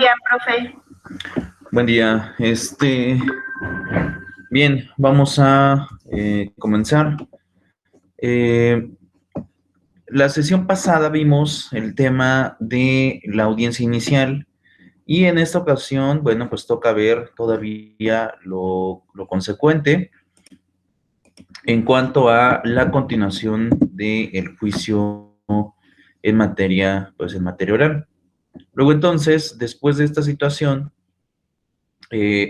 día, profe. Buen día. Bien, vamos a comenzar. La sesión pasada vimos el tema de la audiencia inicial y en esta ocasión, bueno, pues toca ver todavía lo consecuente en cuanto a la continuación del juicio en materia, pues en materia oral. Luego entonces, después de esta situación,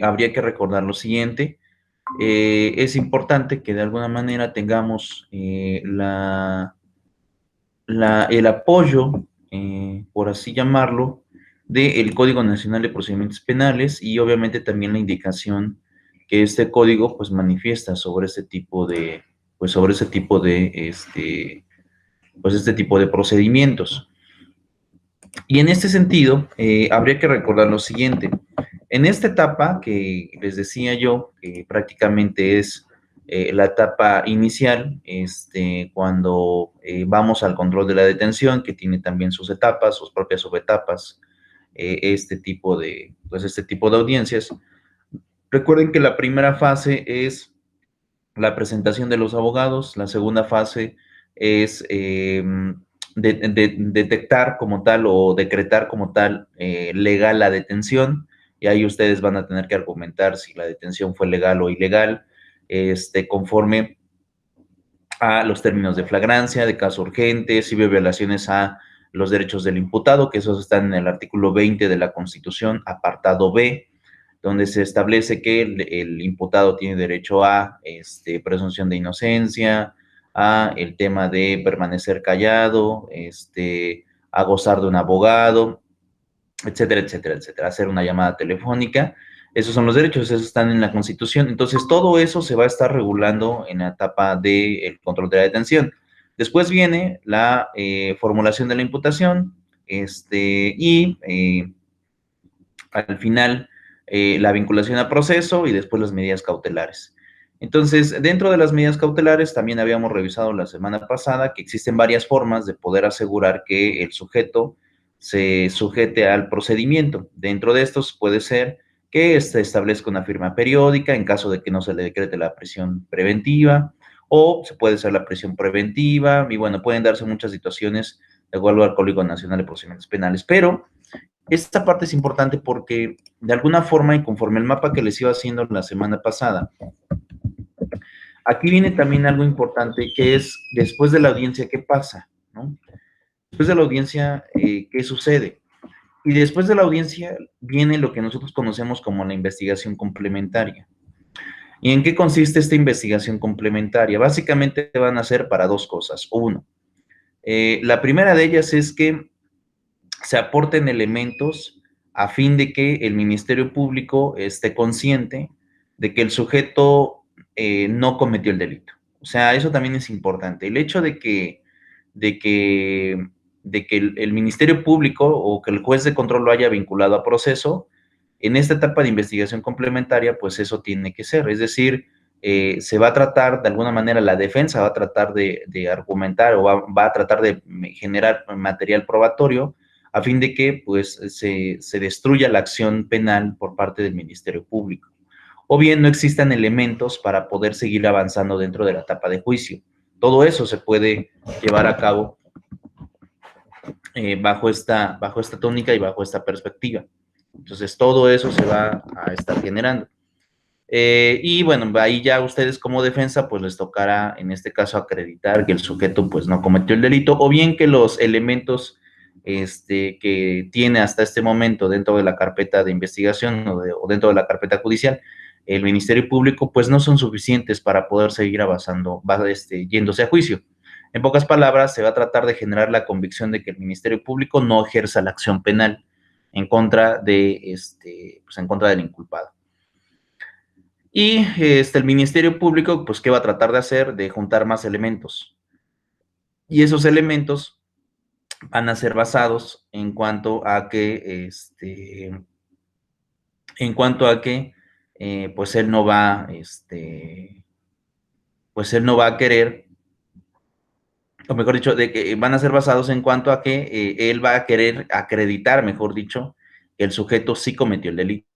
habría que recordar lo siguiente. Es importante que de alguna manera tengamos el apoyo, por así llamarlo, del Código Nacional de Procedimientos Penales y obviamente también la indicación que este código pues manifiesta sobre este tipo de, pues sobre ese tipo de, pues este tipo de procedimientos. Y en este sentido, habría que recordar lo siguiente. En esta etapa que les decía yo, que prácticamente es la etapa inicial, cuando vamos al control de la detención, que tiene también sus etapas, sus propias subetapas, pues este tipo de audiencias. Recuerden que la primera fase es la presentación de los abogados, la segunda fase es detectar como tal o decretar como tal legal la detención, y ahí ustedes van a tener que argumentar si la detención fue legal o ilegal, conforme a los términos de flagrancia, de caso urgente, si hubo violaciones a los derechos del imputado, que esos están en el artículo 20 de la Constitución, apartado B, donde se establece que el imputado tiene derecho a presunción de inocencia, a el tema de permanecer callado, a gozar de un abogado, etcétera, etcétera, etcétera, hacer una llamada telefónica. Esos son los derechos, esos están en la Constitución. Entonces, todo eso se va a estar regulando en la etapa del control de la detención. Después viene la formulación de la imputación, y al final la vinculación a proceso y después las medidas cautelares. Entonces, dentro de las medidas cautelares, también habíamos revisado la semana pasada que existen varias formas de poder asegurar que el sujeto se sujete al procedimiento. Dentro de estos puede ser que se establezca una firma periódica en caso de que no se le decrete la prisión preventiva, o se puede hacer la prisión preventiva, y bueno, pueden darse muchas situaciones de acuerdo al Código Nacional de Procedimientos Penales, pero esta parte es importante porque de alguna forma y conforme el mapa que les iba haciendo la semana pasada, aquí viene también algo importante que es después de la audiencia, ¿qué pasa? ¿No? Después de la audiencia, ¿qué sucede? Y después de la audiencia viene lo que nosotros conocemos como la investigación complementaria. ¿Y en qué consiste esta investigación complementaria? Básicamente van a ser para dos cosas. Uno, la primera de ellas es que se aporten elementos a fin de que el Ministerio Público esté consciente de que el sujeto no cometió el delito. O sea, eso también es importante. El hecho de que, el Ministerio Público o que el juez de control lo haya vinculado a proceso, en esta etapa de investigación complementaria, pues eso tiene que ser. Es decir, se va a tratar, de alguna manera, la defensa va a tratar de argumentar o va a tratar de generar material probatorio a fin de que pues, se destruya la acción penal por parte del Ministerio Público. O bien no existan elementos para poder seguir avanzando dentro de la etapa de juicio. Todo eso se puede llevar a cabo bajo esta tónica y bajo esta perspectiva. Entonces, todo eso se va a estar generando. Y bueno, ahí ya ustedes como defensa, pues les tocará en este caso acreditar que el sujeto pues no cometió el delito, o bien que los elementos que tiene hasta este momento dentro de la carpeta de investigación o dentro de la carpeta judicial, el Ministerio Público, pues no son suficientes para poder seguir avanzando, yéndose a juicio. En pocas palabras, se va a tratar de generar la convicción de que el Ministerio Público no ejerza la acción penal en contra pues en contra del inculpado. Y el Ministerio Público, pues, ¿qué va a tratar de hacer? De juntar más elementos. Y esos elementos van a ser basados en cuanto a que, pues él no va, pues él no va a querer, o mejor dicho, de que van a ser basados en cuanto a que él va a querer acreditar, mejor dicho, que el sujeto sí cometió el delito.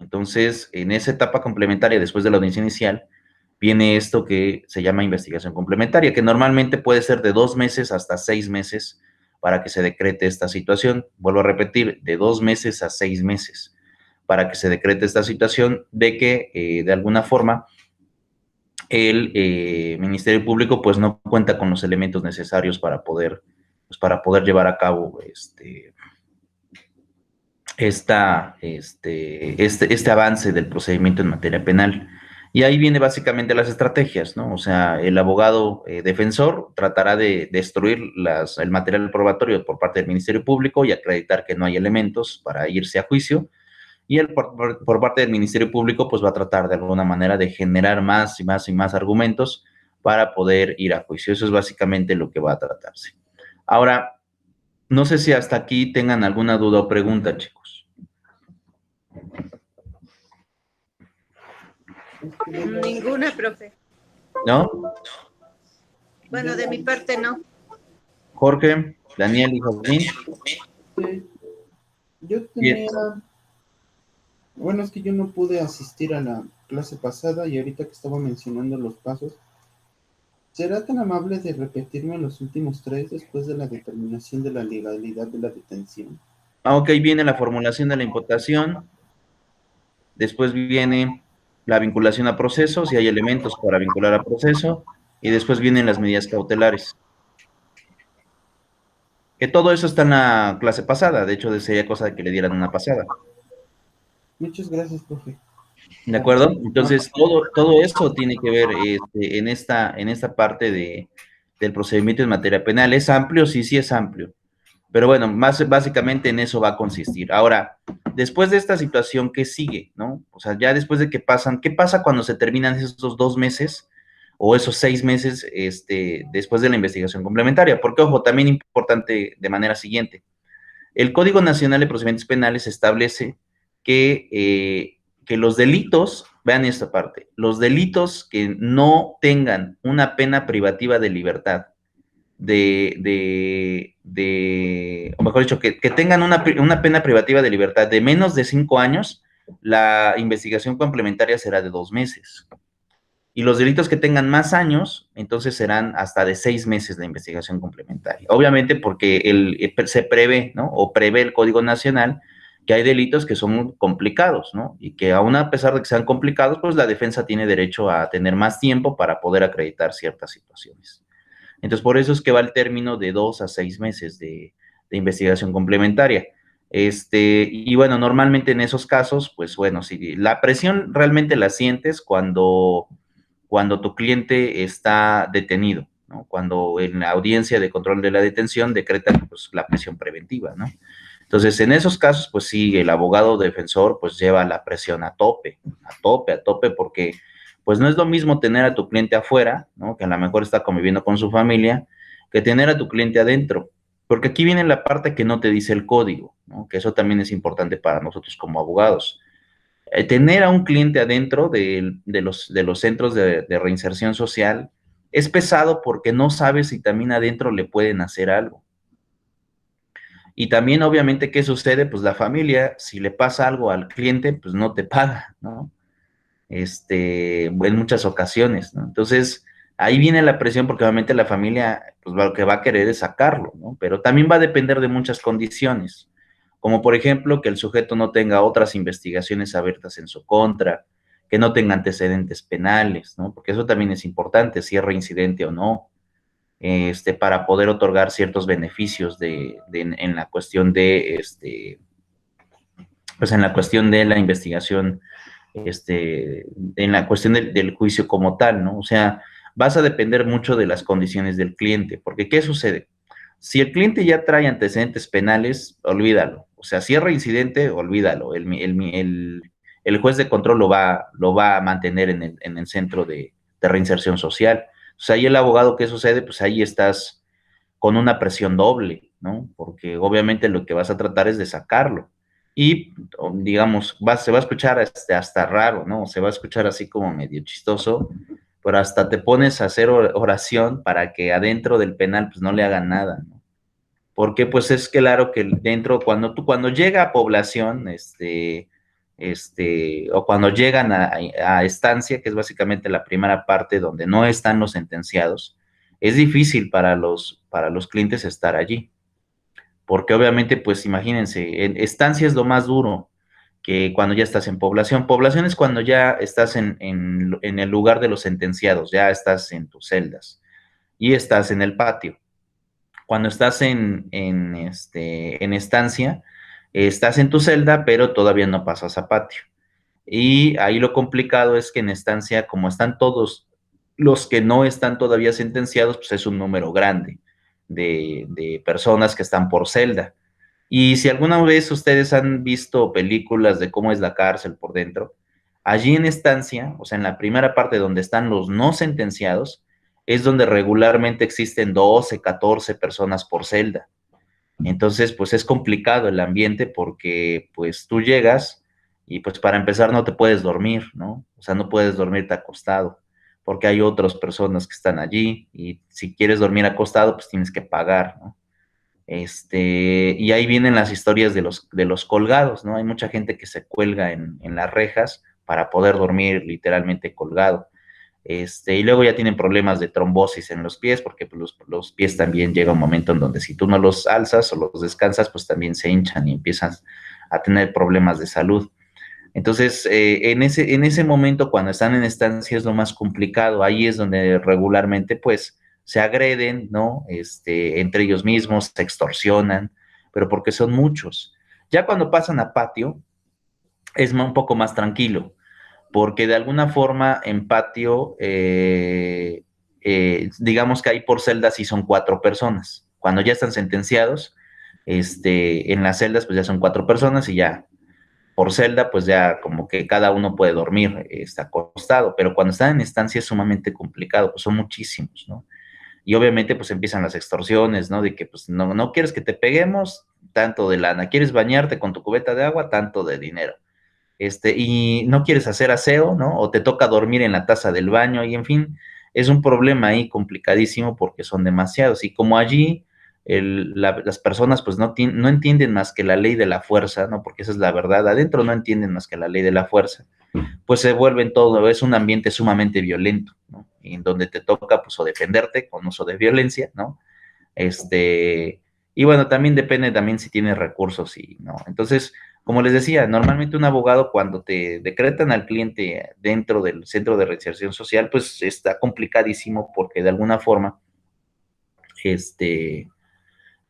Entonces, en esa etapa complementaria, después de la audiencia inicial, viene esto que se llama investigación complementaria, que normalmente puede ser de 2 meses hasta 6 meses para que se decrete esta situación. Vuelvo a repetir, de 2 meses a 6 meses para que se decrete esta situación de que, de alguna forma, el Ministerio Público pues no cuenta con los elementos necesarios para poder llevar a cabo este avance del procedimiento en materia penal. Y ahí viene básicamente las estrategias, ¿no? O sea, el abogado defensor tratará de destruir el material probatorio por parte del Ministerio Público y acreditar que no hay elementos para irse a juicio. Y por parte del Ministerio Público, pues va a tratar de alguna manera de generar más y más y más argumentos para poder ir a juicio. Eso es básicamente lo que va a tratarse. Ahora, no sé si hasta aquí tengan alguna duda o pregunta, chicos. Ninguna, profe. ¿No? Bueno, de mi parte no. Jorge, Daniel y Josín. Sí. Yo tenía... Bueno, es que yo no pude asistir a la clase pasada y ahorita que estaba mencionando los pasos, ¿será tan amable de repetirme los últimos 3 después de la determinación de la legalidad de la detención? Ok, viene la formulación de la imputación, después viene la vinculación a proceso, si hay elementos para vincular a proceso, y después vienen las medidas cautelares. Que todo eso está en la clase pasada, de hecho sería cosa de que le dieran una pasada. Muchas gracias, profe. ¿De acuerdo? Entonces, todo eso tiene que ver en esta parte del procedimiento en materia penal. ¿Es amplio? Sí, sí es amplio. Pero bueno, básicamente en eso va a consistir. Ahora, después de esta situación, ¿qué sigue? ¿No? O sea, ya después de que pasan, ¿qué pasa cuando se terminan esos 2 meses o esos 6 meses después de la investigación complementaria? Porque, ojo, también importante de manera siguiente. El Código Nacional de Procedimientos Penales establece que los delitos, vean esta parte, los delitos que no tengan una pena privativa de libertad, o mejor dicho, que tengan una pena privativa de libertad de menos de 5 años, la investigación complementaria será de 2 meses. Y los delitos que tengan más años, entonces serán hasta de 6 meses la investigación complementaria. Obviamente porque se prevé, ¿no? O prevé el Código Nacional que hay delitos que son complicados, ¿no? Y que aún a pesar de que sean complicados, pues la defensa tiene derecho a tener más tiempo para poder acreditar ciertas situaciones. Entonces, por eso es que va el término de 2 a 6 meses de investigación complementaria. Y bueno, normalmente en esos casos, pues bueno, si la presión realmente la sientes cuando tu cliente está detenido, ¿no? Cuando en la audiencia de control de la detención decretan pues, la prisión preventiva, ¿no? Entonces, en esos casos, pues sí, el abogado defensor pues lleva la presión a tope, porque pues no es lo mismo tener a tu cliente afuera, ¿no? Que a lo mejor está conviviendo con su familia, que tener a tu cliente adentro. Porque aquí viene la parte que no te dice el código, ¿no? Que eso también es importante para nosotros como abogados. Tener a un cliente adentro de los centros de reinserción social es pesado porque no sabes si también adentro le pueden hacer algo. Y también, obviamente, ¿qué sucede? Pues la familia, si le pasa algo al cliente, pues no te paga, ¿no? En muchas ocasiones, ¿no? Entonces, ahí viene la presión porque obviamente la familia, pues lo que va a querer es sacarlo, ¿no? Pero también va a depender de muchas condiciones, como por ejemplo que el sujeto no tenga otras investigaciones abiertas en su contra, que no tenga antecedentes penales, ¿no? Porque eso también es importante, si es reincidente o no, para poder otorgar ciertos beneficios en la cuestión pues en la cuestión de la investigación, en la cuestión del juicio como tal, ¿no? O sea, vas a depender mucho de las condiciones del cliente, porque ¿qué sucede? Si el cliente ya trae antecedentes penales, olvídalo. O sea, si es reincidente, olvídalo. El juez de control lo va a mantener en el centro de reinserción social. O sea, ahí el abogado, ¿qué sucede? Pues ahí estás con una presión doble, ¿no? Porque obviamente lo que vas a tratar es de sacarlo. Y, digamos, se va a escuchar hasta raro, ¿no? Se va a escuchar así como medio chistoso, pero hasta te pones a hacer oración para que adentro del penal pues no le hagan nada, ¿no? porque pues es claro que dentro, cuando llega a población, o cuando llegan a estancia, que es básicamente la primera parte donde no están los sentenciados, es difícil para los clientes estar allí, porque obviamente, pues imagínense, en estancia es lo más duro que cuando ya estás en población. Población es cuando ya estás en el lugar de los sentenciados, ya estás en tus celdas y estás en el patio. Cuando estás en estancia, estás en tu celda, pero todavía no pasas a patio. Y ahí lo complicado es que en estancia, como están todos los que no están todavía sentenciados, pues es un número grande de personas que están por celda. Y si alguna vez ustedes han visto películas de cómo es la cárcel por dentro, allí en estancia, o sea, en la primera parte donde están los no sentenciados, es donde regularmente existen 12, 14 personas por celda. Entonces, pues es complicado el ambiente porque pues tú llegas y pues para empezar no te puedes dormir, ¿no? O sea, no puedes dormirte acostado porque hay otras personas que están allí y si quieres dormir acostado, pues tienes que pagar, ¿no? Y ahí vienen las historias de los colgados, ¿no? Hay mucha gente que se cuelga en las rejas para poder dormir literalmente colgado. Y luego ya tienen problemas de trombosis en los pies, porque pues, los pies también llega un momento en donde si tú no los alzas o los descansas, pues también se hinchan y empiezan a tener problemas de salud. Entonces, en ese momento, cuando están en estancia, es lo más complicado. Ahí es donde regularmente, pues, se agreden, ¿no? Entre ellos mismos, se extorsionan, pero porque son muchos. Ya cuando pasan a patio, es un poco más tranquilo, porque de alguna forma en patio, digamos que hay por celdas y son 4 personas. Cuando ya están sentenciados, en las celdas, pues ya son 4 personas y ya por celda, pues ya como que cada uno puede dormir, está acostado, pero cuando están en estancia es sumamente complicado, pues son muchísimos, ¿no? Y obviamente pues empiezan las extorsiones, ¿no? De que pues no quieres que te peguemos, tanto de lana, quieres bañarte con tu cubeta de agua, tanto de dinero. Y no quieres hacer aseo, ¿no? O te toca dormir en la taza del baño, y en fin, es un problema ahí complicadísimo porque son demasiados. Y como allí las personas pues no entienden más que la ley de la fuerza, ¿no? Porque esa es la verdad, adentro no entienden más que la ley de la fuerza, pues se vuelven todo, es un ambiente sumamente violento, ¿no? En donde te toca pues o defenderte con uso de violencia, ¿no? Y bueno, también depende también si tienes recursos y no. Entonces, como les decía, normalmente un abogado cuando te decretan al cliente dentro del centro de reinserción social, pues está complicadísimo porque de alguna forma,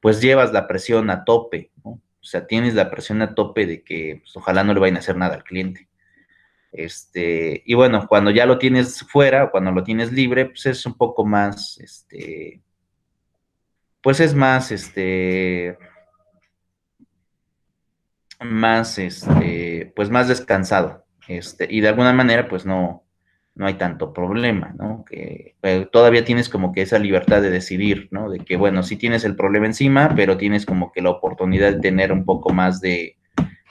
pues llevas la presión a tope, ¿no? O sea, tienes la presión a tope de que pues, ojalá no le vayan a hacer nada al cliente. Y bueno, cuando ya lo tienes fuera, cuando lo tienes libre, pues es un poco más, pues es más, más, pues más descansado, y de alguna manera, pues no hay tanto problema, ¿no? Que todavía tienes como que esa libertad de decidir, ¿no? De que, bueno, sí tienes el problema encima, pero tienes como que la oportunidad de tener un poco más de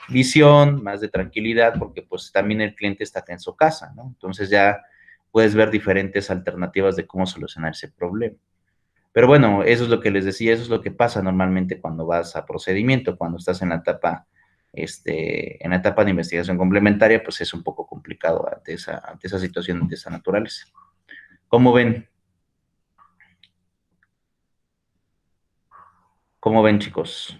visión, más de tranquilidad, porque pues también el cliente está acá en su casa, ¿no? Entonces ya puedes ver diferentes alternativas de cómo solucionar ese problema. Pero bueno, eso es lo que les decía, eso es lo que pasa normalmente cuando vas a procedimiento, cuando estás en la etapa de investigación complementaria, pues es un poco complicado ante esa situación de esa naturaleza. ¿Cómo ven? ¿Cómo ven, chicos?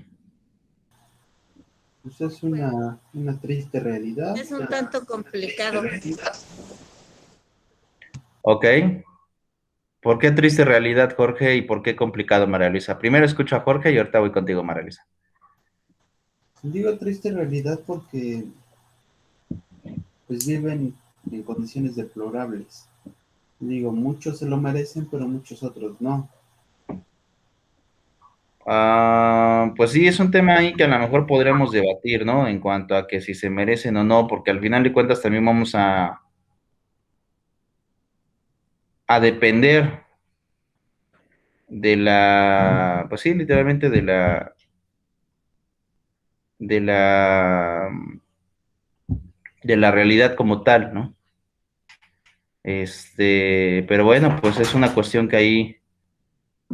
Pues es una triste realidad. Es un tanto complicado. Ok. ¿Por qué triste realidad, Jorge, y por qué complicado, María Luisa? Primero escucho a Jorge y ahorita voy contigo, María Luisa. Digo triste realidad porque pues viven en condiciones deplorables. Digo, muchos se lo merecen, pero muchos otros no. Pues sí, es un tema ahí que a lo mejor podríamos debatir, ¿no? En cuanto a que si se merecen o no, porque al final de cuentas también vamos a depender pues sí, literalmente de la, de la realidad como tal, ¿no? Pero bueno, pues es una cuestión que ahí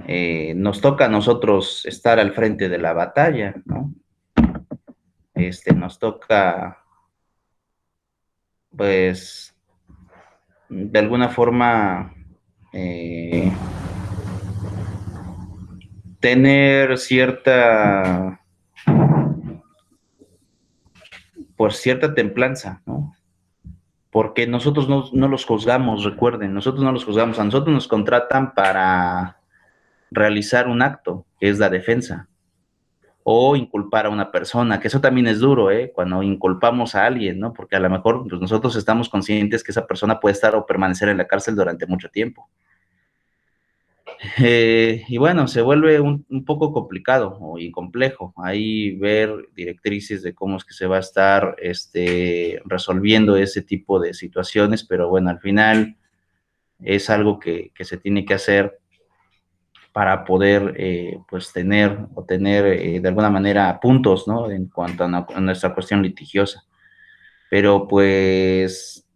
nos toca a nosotros estar al frente de la batalla, ¿no? Nos toca, pues, de alguna forma, tener cierta, pues, cierta templanza, ¿no? Porque nosotros no los juzgamos, recuerden, nosotros no los juzgamos, a nosotros nos contratan para realizar un acto, que es la defensa, o inculpar a una persona, que eso también es duro, ¿eh? Cuando inculpamos a alguien, ¿no? Porque a lo mejor pues, nosotros estamos conscientes que esa persona puede estar o permanecer en la cárcel durante mucho tiempo. Y bueno, se vuelve un poco complicado y complejo ahí ver directrices de cómo es que se va a estar resolviendo ese tipo de situaciones, pero bueno, al final es algo que se tiene que hacer para poder pues tener de alguna manera puntos, ¿no? En cuanto a nuestra cuestión litigiosa. Pero pues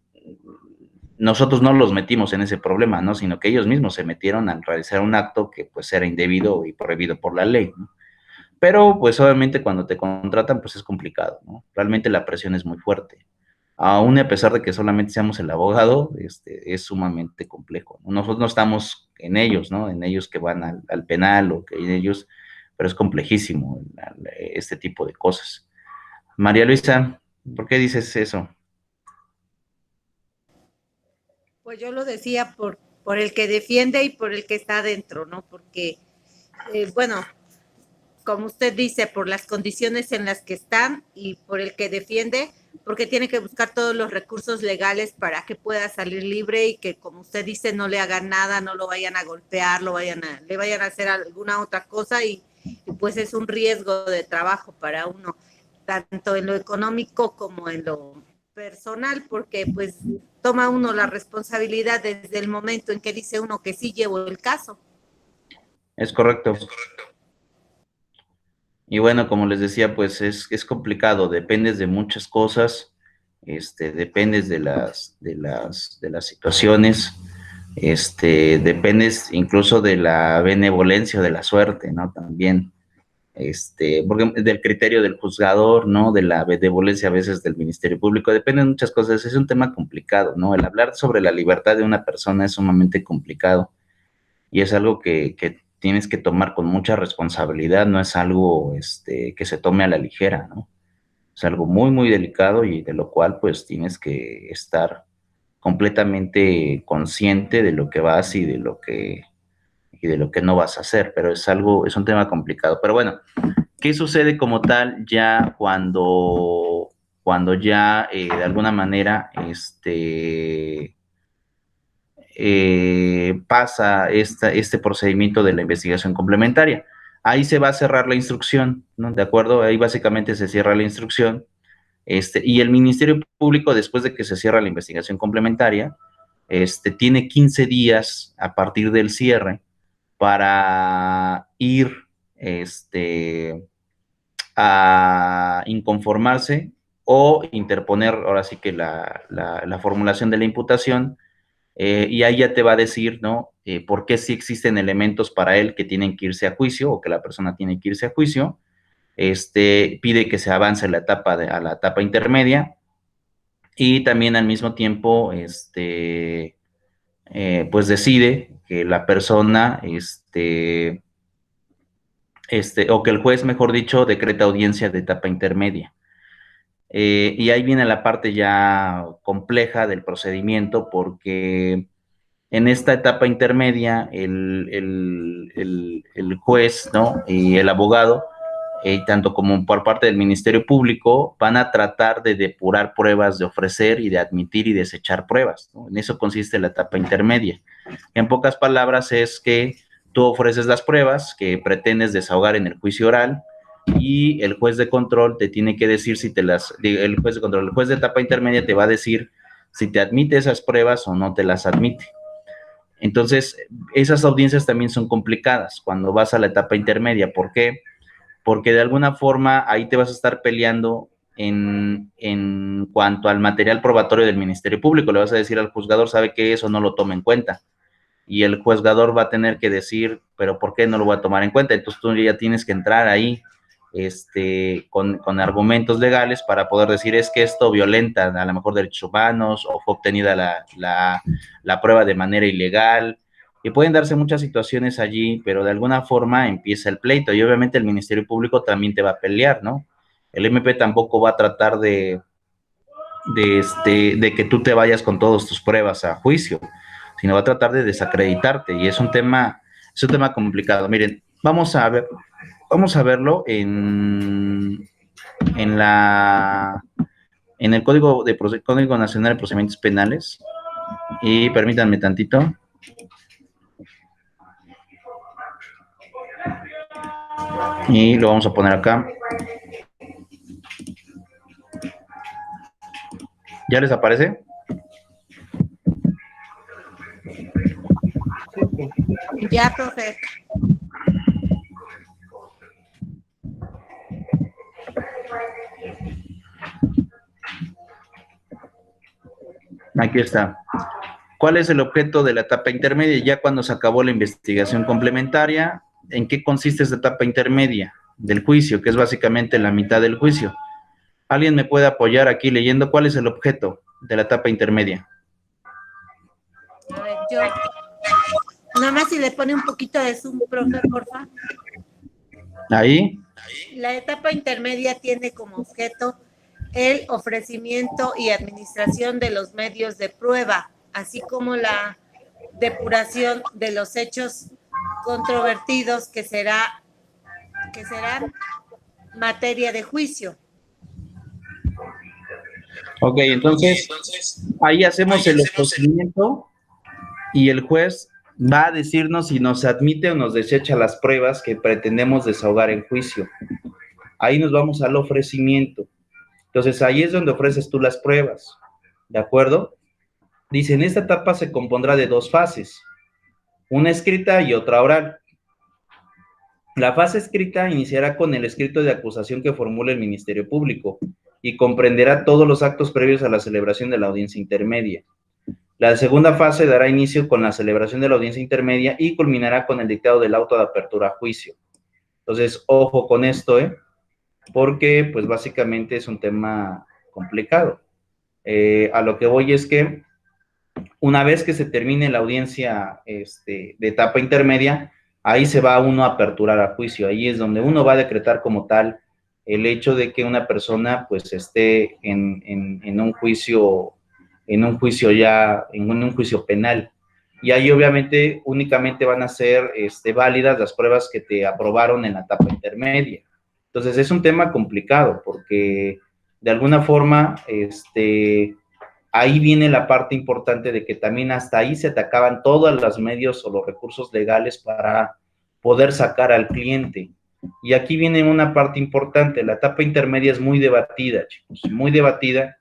nosotros no los metimos en ese problema, ¿no? Sino que ellos mismos se metieron al realizar un acto que pues era indebido y prohibido por la ley, ¿no? Pero pues obviamente cuando te contratan pues es complicado, ¿no? Realmente la presión es muy fuerte. Aún a pesar de que solamente seamos el abogado, es sumamente complejo, ¿no? Nosotros no estamos en ellos, ¿no? En ellos que van al penal o que en ellos, pero es complejísimo este tipo de cosas. María Luisa, ¿por qué dices eso? Pues yo lo decía por el que defiende y por el que está adentro, ¿no? Porque, bueno, como usted dice, por las condiciones en las que están y por el que defiende, porque tiene que buscar todos los recursos legales para que pueda salir libre y que, como usted dice, no le hagan nada, no lo vayan a golpear, le vayan a hacer alguna otra cosa y pues es un riesgo de trabajo para uno, tanto en lo económico como en lo personal, porque pues toma uno la responsabilidad desde el momento en que dice uno que sí llevo el caso. Es correcto. Y bueno, como les decía, pues es complicado, dependes de muchas cosas, dependes de las situaciones, dependes incluso de la benevolencia o de la suerte, ¿no? También, porque del criterio del juzgador, ¿no? De la benevolencia a veces del Ministerio Público, dependen muchas cosas, es un tema complicado, ¿no? El hablar sobre la libertad de una persona es sumamente complicado y es algo que tienes que tomar con mucha responsabilidad, no es algo que se tome a la ligera, ¿no? Es algo muy, muy delicado y de lo cual pues tienes que estar completamente consciente de lo que vas y de lo que no vas a hacer, pero es un tema complicado. Pero bueno, ¿qué sucede como tal ya cuando ya de alguna manera pasa este procedimiento de la investigación complementaria? Ahí se va a cerrar la instrucción, ¿no? ¿De acuerdo? Ahí básicamente se cierra la instrucción, y el Ministerio Público, después de que se cierra la investigación complementaria, tiene 15 días a partir del cierre para ir, a inconformarse o interponer, ahora sí que la formulación de la imputación, y ahí ya te va a decir, ¿no? Por qué sí existen elementos para él que tienen que irse a juicio o que la persona tiene que irse a juicio. Pide que se avance a la etapa intermedia y también al mismo tiempo, pues decide que la persona, o que el juez, mejor dicho, decreta audiencia de etapa intermedia. Y ahí viene la parte ya compleja del procedimiento porque en esta etapa intermedia el juez, ¿no? Y el abogado, tanto como por parte del Ministerio Público, van a tratar de depurar pruebas, de ofrecer y de admitir y desechar pruebas, ¿no? En eso consiste la etapa intermedia. En pocas palabras es que tú ofreces las pruebas que pretendes desahogar en el juicio oral y el juez de control te tiene que decir si el juez de etapa intermedia te va a decir si te admite esas pruebas o no te las admite. Entonces, esas audiencias también son complicadas cuando vas a la etapa intermedia. ¿Por qué? Porque de alguna forma ahí te vas a estar peleando en cuanto al material probatorio del Ministerio Público. Le vas a decir al juzgador, sabe que eso no lo toma en cuenta. y el juzgador va a tener que decir, pero ¿por qué no lo voy a tomar en cuenta? Entonces tú ya tienes que entrar ahí con argumentos legales para poder decir es que esto violenta a lo mejor derechos humanos o fue obtenida la prueba de manera ilegal, y pueden darse muchas situaciones allí, pero de alguna forma empieza el pleito y obviamente el Ministerio Público también te va a pelear, ¿no? El MP tampoco va a tratar de que tú te vayas con todas tus pruebas a juicio, sino va a tratar de desacreditarte y es un tema complicado. Miren, vamos a verlo en el Código Nacional de Procedimientos Penales, y permítanme tantito. Y lo vamos a poner acá. ¿Ya les aparece? Ya, profe. Aquí está. ¿Cuál es el objeto de la etapa intermedia? Ya cuando se acabó la investigación complementaria, ¿en qué consiste esta etapa intermedia del juicio? Que es básicamente la mitad del juicio. ¿Alguien me puede apoyar aquí leyendo cuál es el objeto de la etapa intermedia? A ver, yo. Nada más si le pone un poquito de zoom, profe, porfa. Ahí. La etapa intermedia tiene como objeto el ofrecimiento y administración de los medios de prueba, así como la depuración de los hechos controvertidos que serán materia de juicio. Ok, entonces ahí hacemos el ofrecimiento y el juez va a decirnos si nos admite o nos desecha las pruebas que pretendemos desahogar en juicio. Ahí nos vamos al ofrecimiento. Entonces ahí es donde ofreces tú las pruebas, ¿de acuerdo? Dice, en esta etapa se compondrá de dos fases, una escrita y otra oral. La fase escrita iniciará con el escrito de acusación que formule el Ministerio Público y comprenderá todos los actos previos a la celebración de la audiencia intermedia. La segunda fase dará inicio con la celebración de la audiencia intermedia y culminará con el dictado del auto de apertura a juicio. Entonces, ojo con esto, porque pues básicamente es un tema complicado. A lo que voy es que una vez que se termine la audiencia de etapa intermedia, ahí se va uno a aperturar a juicio, ahí es donde uno va a decretar como tal el hecho de que una persona pues esté en un juicio penal, y ahí obviamente únicamente van a ser válidas las pruebas que te aprobaron en la etapa intermedia. Entonces es un tema complicado porque de alguna forma ahí viene la parte importante de que también hasta ahí se atacaban todos los medios o los recursos legales para poder sacar al cliente. Y aquí viene una parte importante, la etapa intermedia es muy debatida, chicos, muy debatida,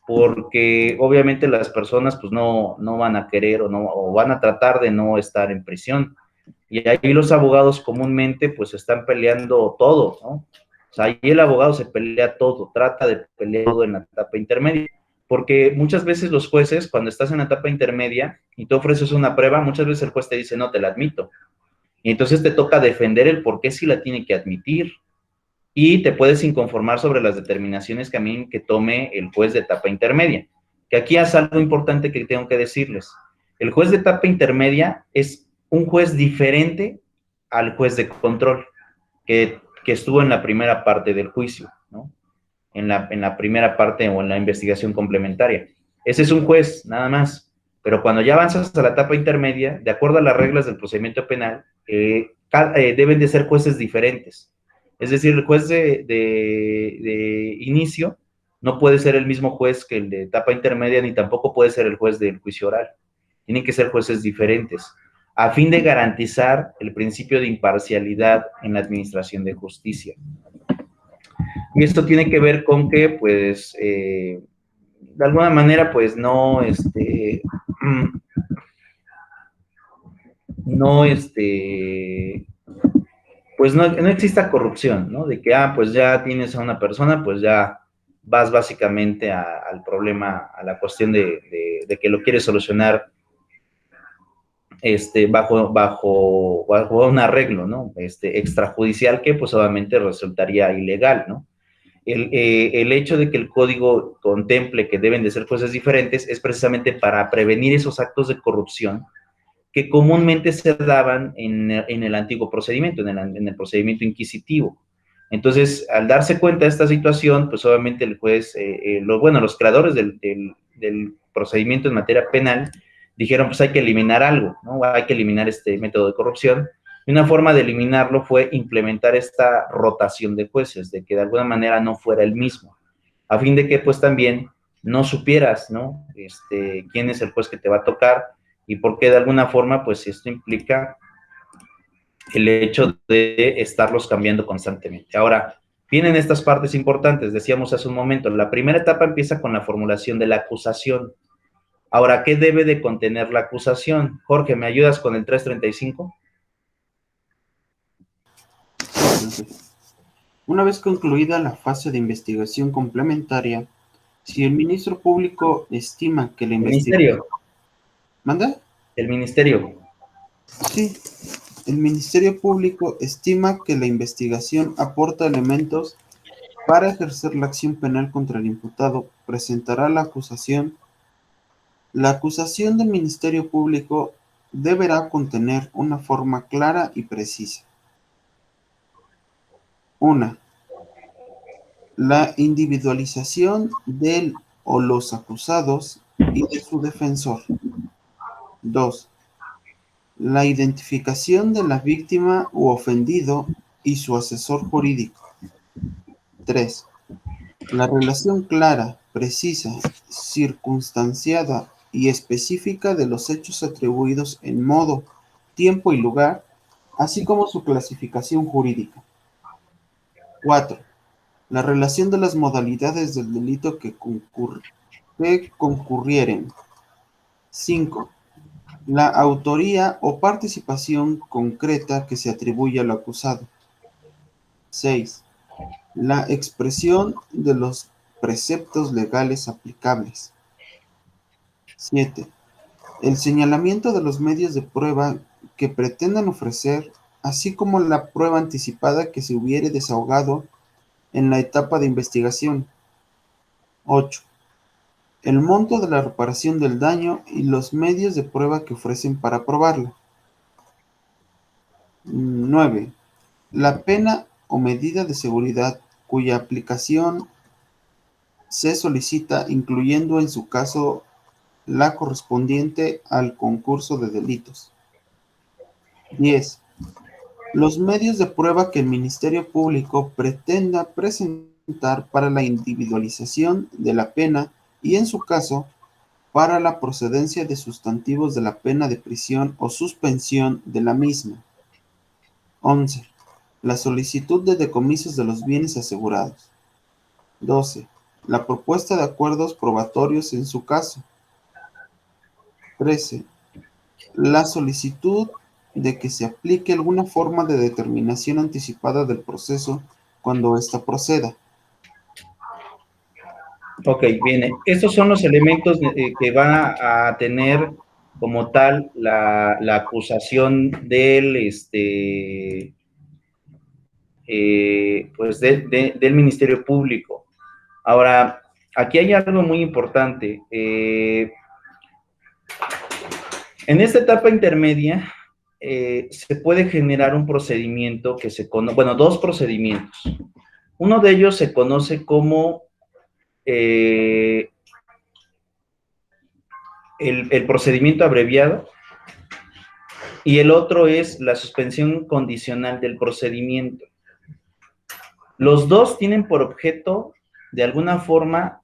porque obviamente las personas pues no van a querer o van a tratar de no estar en prisión. Y ahí los abogados comúnmente pues están peleando todo, ¿no? O sea, ahí el abogado se pelea todo, trata de pelear todo en la etapa intermedia. Porque muchas veces los jueces, cuando estás en la etapa intermedia y tú ofreces una prueba, muchas veces el juez te dice, no, te la admito. Y entonces te toca defender el por qué sí la tiene que admitir. Y te puedes inconformar sobre las determinaciones que tome el juez de etapa intermedia. Que aquí es algo importante que tengo que decirles. El juez de etapa intermedia es un juez diferente al juez de control, que estuvo en la primera parte del juicio, ¿no? En la primera parte o en la investigación complementaria. Ese es un juez, nada más. Pero cuando ya avanzas a la etapa intermedia, de acuerdo a las reglas del procedimiento penal, deben de ser jueces diferentes. Es decir, el juez de inicio no puede ser el mismo juez que el de etapa intermedia, ni tampoco puede ser el juez del juicio oral. Tienen que ser jueces diferentes, a fin de garantizar el principio de imparcialidad en la administración de justicia. Y esto tiene que ver con que, pues, de alguna manera, pues, no exista corrupción, ¿no? De que, pues ya tienes a una persona, pues ya vas básicamente al problema, a la cuestión de que lo quieres solucionar bajo un arreglo, ¿no? Extrajudicial que pues obviamente resultaría ilegal, ¿no? El hecho de que el código contemple que deben de ser jueces diferentes es precisamente para prevenir esos actos de corrupción que comúnmente se daban en el antiguo procedimiento, en el procedimiento inquisitivo. Entonces, al darse cuenta de esta situación, pues obviamente el juez, los creadores del procedimiento en materia penal dijeron, pues hay que eliminar algo, ¿no? Hay que eliminar este método de corrupción. Y una forma de eliminarlo fue implementar esta rotación de jueces, de que de alguna manera no fuera el mismo, a fin de que pues también no supieras, ¿no? Quién es el juez que te va a tocar y porque de alguna forma pues esto implica el hecho de estarlos cambiando constantemente. Ahora, vienen estas partes importantes, decíamos hace un momento, la primera etapa empieza con la formulación de la acusación. Ahora, ¿qué debe de contener la acusación? Jorge, ¿me ayudas con el 335? Una vez concluida la fase de investigación complementaria, si el ministro público estima que la investigación... Ministerio. ¿Manda? El ministerio. Sí, el Ministerio Público estima que la investigación aporta elementos para ejercer la acción penal contra el imputado, presentará la acusación. La acusación del Ministerio Público deberá contener una forma clara y precisa. 1. La individualización del o los acusados y de su defensor. 2. La identificación de la víctima u ofendido y su asesor jurídico. 3. La relación clara, precisa, circunstanciada y específica de los hechos atribuidos en modo, tiempo y lugar, así como su clasificación jurídica. 4. La relación de las modalidades del delito que concurrieren. 5. La autoría o participación concreta que se atribuye al acusado. 6. La expresión de los preceptos legales aplicables. 7. El señalamiento de los medios de prueba que pretendan ofrecer, así como la prueba anticipada que se hubiere desahogado en la etapa de investigación. 8. El monto de la reparación del daño y los medios de prueba que ofrecen para probarla. 9. La pena o medida de seguridad cuya aplicación se solicita, incluyendo en su caso la correspondiente al concurso de delitos. 10. Los medios de prueba que el Ministerio Público pretenda presentar para la individualización de la pena y, en su caso, para la procedencia de sustantivos de la pena de prisión o suspensión de la misma. 11. La solicitud de decomisos de los bienes asegurados. 12. La propuesta de acuerdos probatorios en su caso. 13. La solicitud de que se aplique alguna forma de determinación anticipada del proceso cuando ésta proceda. Ok, bien. Estos son los elementos que va a tener como tal la acusación del, pues del Ministerio Público. Ahora, aquí hay algo muy importante. En esta etapa intermedia se puede generar un procedimiento que se conoce, bueno, dos procedimientos. Uno de ellos se conoce como el procedimiento abreviado y el otro es la suspensión condicional del procedimiento. Los dos tienen por objeto, de alguna forma,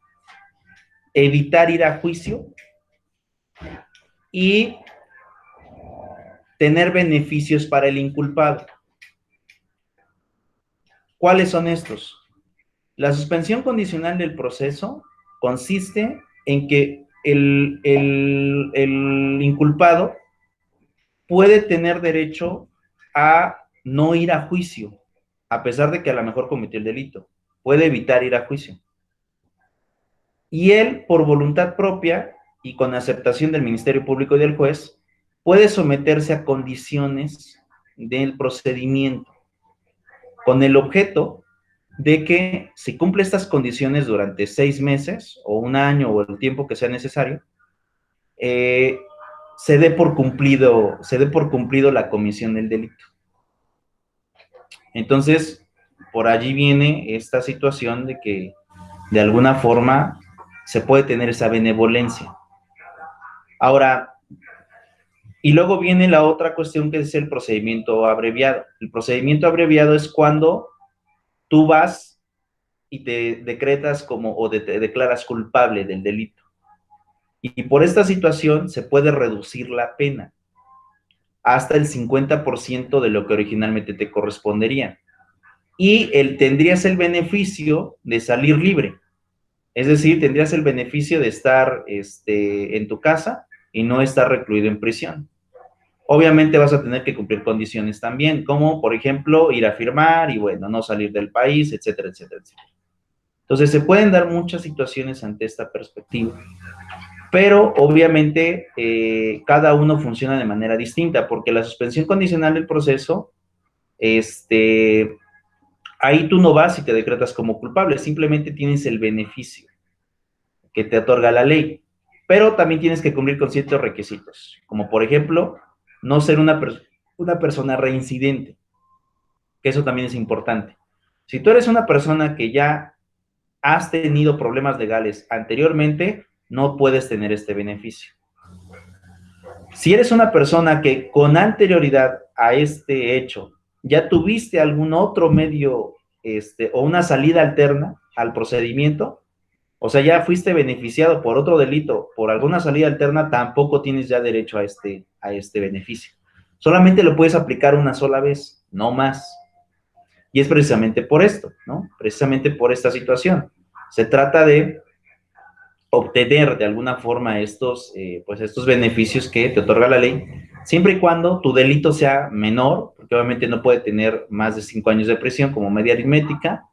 evitar ir a juicio y tener beneficios para el inculpado. ¿Cuáles son estos? La suspensión condicional del proceso consiste en que el inculpado puede tener derecho a no ir a juicio, a pesar de que a lo mejor cometió el delito. Puede evitar ir a juicio. Y él, por voluntad propia y con aceptación del Ministerio Público y del juez, puede someterse a condiciones del procedimiento con el objeto de que si cumple estas condiciones durante 6 meses o 1 año o el tiempo que sea necesario, se dé por cumplido la comisión del delito. Entonces, por allí viene esta situación de que de alguna forma se puede tener esa benevolencia. Ahora, y luego viene la otra cuestión que es el procedimiento abreviado. El procedimiento abreviado es cuando tú vas y te decretas te declaras culpable del delito. Y por esta situación se puede reducir la pena hasta el 50% de lo que originalmente te correspondería. Y tendrías el beneficio de salir libre. Es decir, tendrías el beneficio de estar en tu casa y no estar recluido en prisión. Obviamente vas a tener que cumplir condiciones también, como por ejemplo ir a firmar y bueno, no salir del país, etcétera, etcétera, etcétera. Entonces se pueden dar muchas situaciones ante esta perspectiva, pero obviamente cada uno funciona de manera distinta, porque la suspensión condicional del proceso, ahí tú no vas y te decretas como culpable, simplemente tienes el beneficio que te otorga la ley, pero también tienes que cumplir con ciertos requisitos, como por ejemplo, no ser una persona reincidente, que eso también es importante. Si tú eres una persona que ya has tenido problemas legales anteriormente, no puedes tener este beneficio. Si eres una persona que con anterioridad a este hecho ya tuviste algún otro medio o una salida alterna al procedimiento, o sea, ya fuiste beneficiado por otro delito, por alguna salida alterna, tampoco tienes ya derecho a este beneficio. Solamente lo puedes aplicar una sola vez, no más. Y es precisamente por esto, ¿no? Precisamente por esta situación. Se trata de obtener de alguna forma estos beneficios que te otorga la ley, siempre y cuando tu delito sea menor, porque obviamente no puede tener más de 5 años de prisión como media aritmética,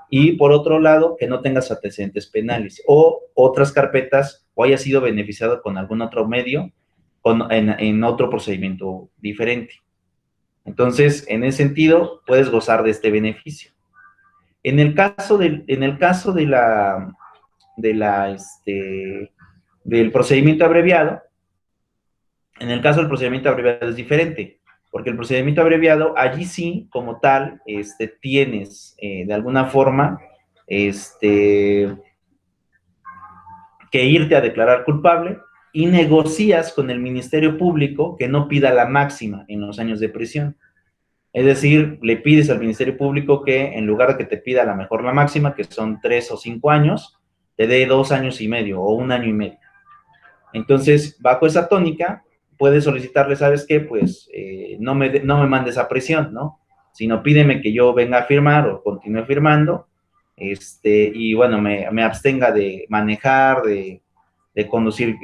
y por otro lado, que no tengas antecedentes penales o otras carpetas o haya sido beneficiado con algún otro medio en otro procedimiento diferente. Entonces, en ese sentido, puedes gozar de este beneficio. En el caso del procedimiento abreviado, es diferente, porque el procedimiento abreviado, allí sí, como tal, tienes de alguna forma que irte a declarar culpable y negocias con el Ministerio Público que no pida la máxima en los años de prisión. Es decir, le pides al Ministerio Público que en lugar de que te pida a lo mejor la máxima, que son 3 o 5 años, te dé 2 años y medio o 1 año y medio. Entonces, bajo esa tónica, puedes solicitarle, ¿sabes qué? Pues no me mandes a prisión, ¿no? Sino pídeme que yo venga a firmar o continúe firmando, y bueno, me abstenga de manejar, de conducir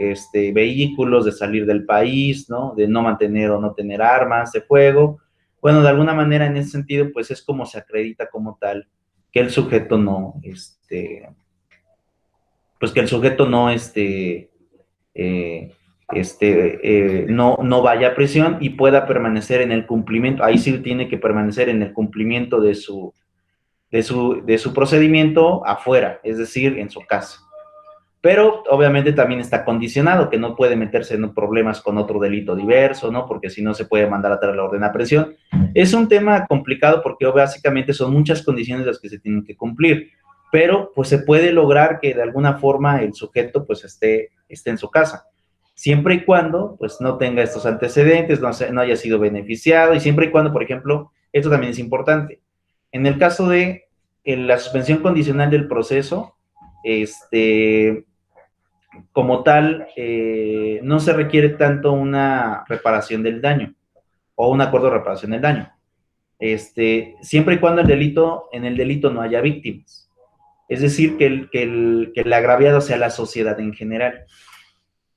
vehículos, de salir del país, ¿no? De no mantener o no tener armas de fuego. Bueno, de alguna manera, en ese sentido, pues es como se acredita como tal que el sujeto no, no vaya a prisión y pueda permanecer en el cumplimiento. Ahí sí tiene que permanecer en el cumplimiento de su procedimiento afuera, es decir, en su casa. Pero obviamente también está condicionado, que no puede meterse en problemas con otro delito diverso, ¿no? Porque si no se puede mandar a traer la orden de aprehensión. Es un tema complicado porque básicamente son muchas condiciones las que se tienen que cumplir, pero pues se puede lograr que de alguna forma el sujeto pues esté en su casa, siempre y cuando pues no tenga estos antecedentes, no haya sido beneficiado, y siempre y cuando, por ejemplo, esto también es importante, en el caso de la suspensión condicional del proceso, como tal, no se requiere tanto una reparación del daño o un acuerdo de reparación del daño, siempre y cuando en el delito no haya víctimas, es decir, que el agraviado sea la sociedad en general.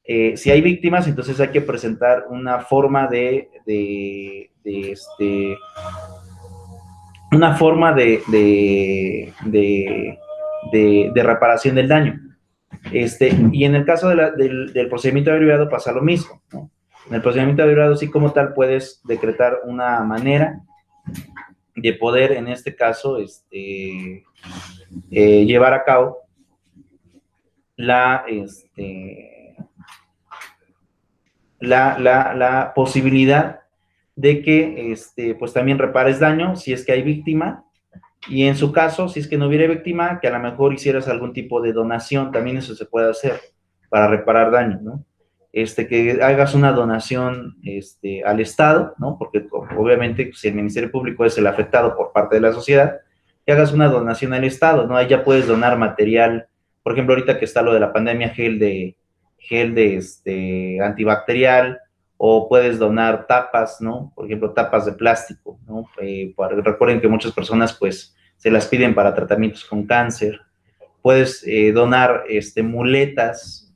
Si hay víctimas, entonces hay que presentar una forma de reparación del daño. Y en el caso del procedimiento abreviado pasa lo mismo, ¿no? En el procedimiento abreviado, sí, como tal, puedes decretar una manera de poder, en este caso, llevar a cabo la posibilidad de que, pues también repares daño si es que hay víctima, y en su caso, si es que no hubiera víctima, que a lo mejor hicieras algún tipo de donación, también eso se puede hacer para reparar daño, ¿no? Que hagas una donación al Estado, ¿no? Porque obviamente si el Ministerio Público es el afectado por parte de la sociedad, que hagas una donación al Estado, ¿no? Ahí ya puedes donar material, por ejemplo, ahorita que está lo de la pandemia, gel de antibacterial, o puedes donar tapas, ¿no? Por ejemplo, tapas de plástico, ¿no? Recuerden que muchas personas, pues, se las piden para tratamientos con cáncer. Puedes donar muletas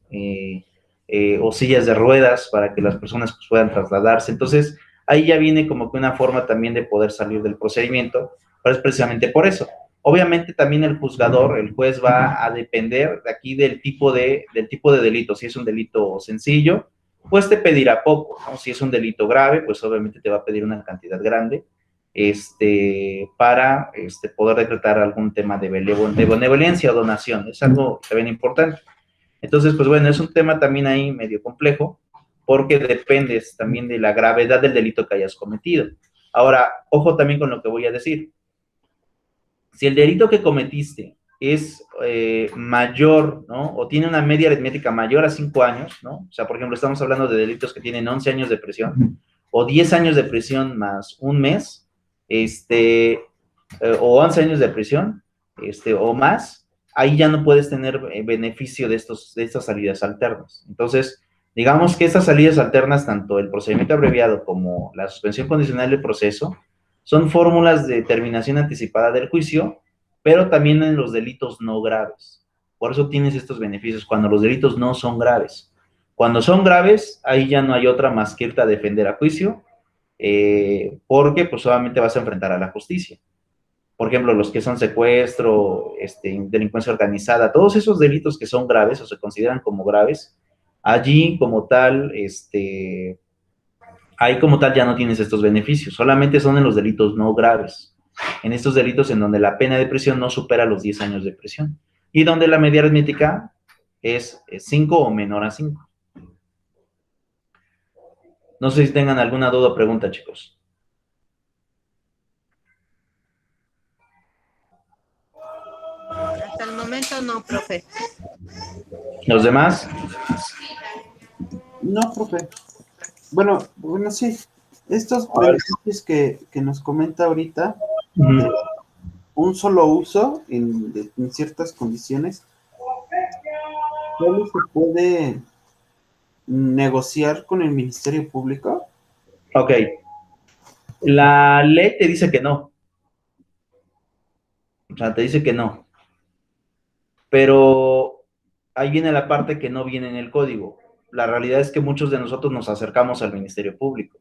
o sillas de ruedas para que las personas pues, puedan trasladarse. Entonces, ahí ya viene como que una forma también de poder salir del procedimiento, pero es precisamente por eso. Obviamente también el juzgador, el juez va a depender de aquí del tipo de delito. Si es un delito sencillo, pues te pedirá poco, ¿no? Si es un delito grave, pues obviamente te va a pedir una cantidad grande para poder decretar algún tema de benevolencia o donación. Es algo también importante. Entonces, pues bueno, es un tema también ahí medio complejo, porque dependes también de la gravedad del delito que hayas cometido. Ahora, ojo también con lo que voy a decir. Si el delito que cometiste es mayor, ¿no? O tiene una media aritmética mayor a 5 años, ¿no? O sea, por ejemplo, estamos hablando de delitos que tienen 11 años de prisión, o 10 años de prisión más un mes, o 11 años de prisión, o más, ahí ya no puedes tener beneficio de estas salidas alternas. Entonces, digamos que estas salidas alternas, tanto el procedimiento abreviado como la suspensión condicional del proceso, son fórmulas de terminación anticipada del juicio, pero también en los delitos no graves. Por eso tienes estos beneficios cuando los delitos no son graves. Cuando son graves, ahí ya no hay otra más que irte a defender a juicio, porque pues solamente vas a enfrentar a la justicia. Por ejemplo, los que son secuestro, delincuencia organizada, todos esos delitos que son graves o se consideran como graves, allí como tal, ahí como tal ya no tienes estos beneficios, solamente son en los delitos no graves, en estos delitos en donde la pena de prisión no supera los 10 años de prisión y donde la media aritmética es 5 o menor a 5. No sé si tengan alguna duda o pregunta, chicos. Hasta el momento no, profe. ¿Los demás? No, profe. Bueno, sí. Estos beneficios que nos comenta ahorita, de un solo uso en ciertas condiciones, ¿solo se puede negociar con el Ministerio Público? Ok. La ley te dice que no. O sea, te dice que no. Pero ahí viene la parte que no viene en el código. La realidad es que muchos de nosotros nos acercamos al Ministerio Público.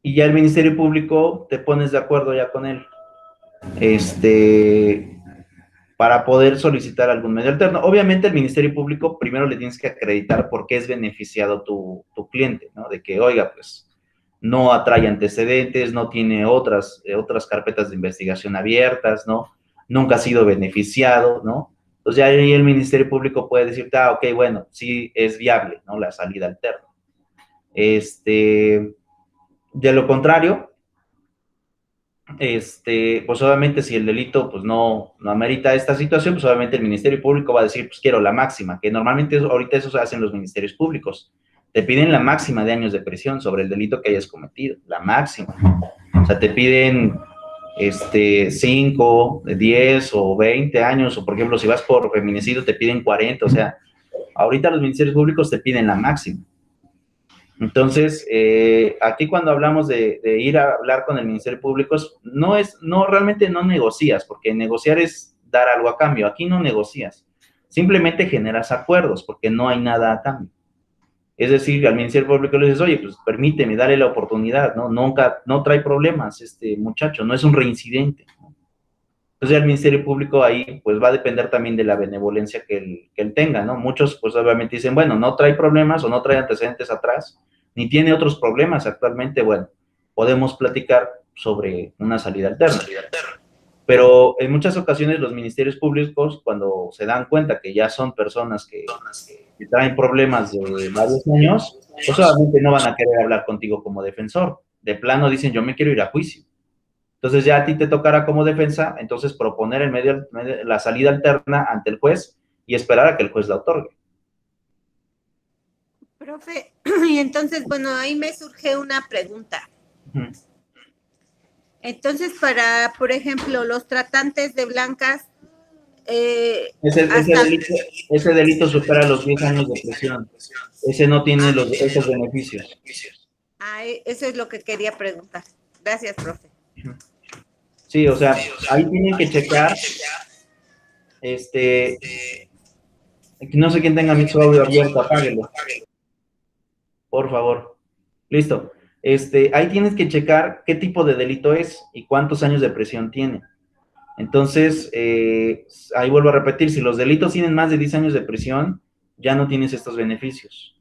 Y ya el Ministerio Público te pones de acuerdo ya con él. Para poder solicitar algún medio alterno. Obviamente el Ministerio Público primero le tienes que acreditar por qué es beneficiado tu cliente, ¿no? De que, oiga, pues, no atrae antecedentes, no tiene otras carpetas de investigación abiertas, ¿no? Nunca ha sido beneficiado, ¿no? Entonces ya ahí el Ministerio Público puede decirte, ok, bueno, sí es viable, ¿no? La salida alterna. De lo contrario, pues obviamente si el delito pues no amerita esta situación, pues obviamente el Ministerio Público va a decir, pues quiero la máxima, que normalmente ahorita eso se hacen los ministerios públicos. Te piden la máxima de años de prisión sobre el delito que hayas cometido, la máxima. O sea, te piden 5, 10 o 20 años, o por ejemplo, si vas por feminicidio te piden 40, o sea, ahorita los ministerios públicos te piden la máxima. Entonces, aquí cuando hablamos de ir a hablar con el Ministerio Público, realmente no negocias, porque negociar es dar algo a cambio. Aquí no negocias, simplemente generas acuerdos, porque no hay nada a cambio. Es decir, al Ministerio Público le dices, oye, pues permíteme, dale la oportunidad, ¿no? No trae problemas este muchacho, no es un reincidente, ¿no? Entonces el Ministerio Público ahí pues va a depender también de la benevolencia que él tenga, ¿no? Muchos pues obviamente dicen, bueno, no trae problemas o no trae antecedentes atrás, ni tiene otros problemas actualmente, bueno, podemos platicar sobre una salida alterna. Pero en muchas ocasiones los ministerios públicos, cuando se dan cuenta que ya son personas que traen problemas de varios años, pues obviamente no van a querer hablar contigo como defensor. De plano dicen, yo me quiero ir a juicio. Entonces ya a ti te tocará como defensa, entonces proponer la salida alterna ante el juez y esperar a que el juez la otorgue. Profe, y entonces, bueno, ahí me surge una pregunta. Entonces, para, por ejemplo, los tratantes de blancas, ese delito supera los 10 años de prisión. Ese no tiene esos beneficios. Eso es lo que quería preguntar. Gracias, profe. Sí, o sea, ahí tienen que checar, no sé quién tenga mi audio abierto, apáguelo, por favor. Listo. Ahí tienes que checar qué tipo de delito es y cuántos años de prisión tiene. Entonces, ahí vuelvo a repetir, si los delitos tienen más de 10 años de prisión, ya no tienes estos beneficios.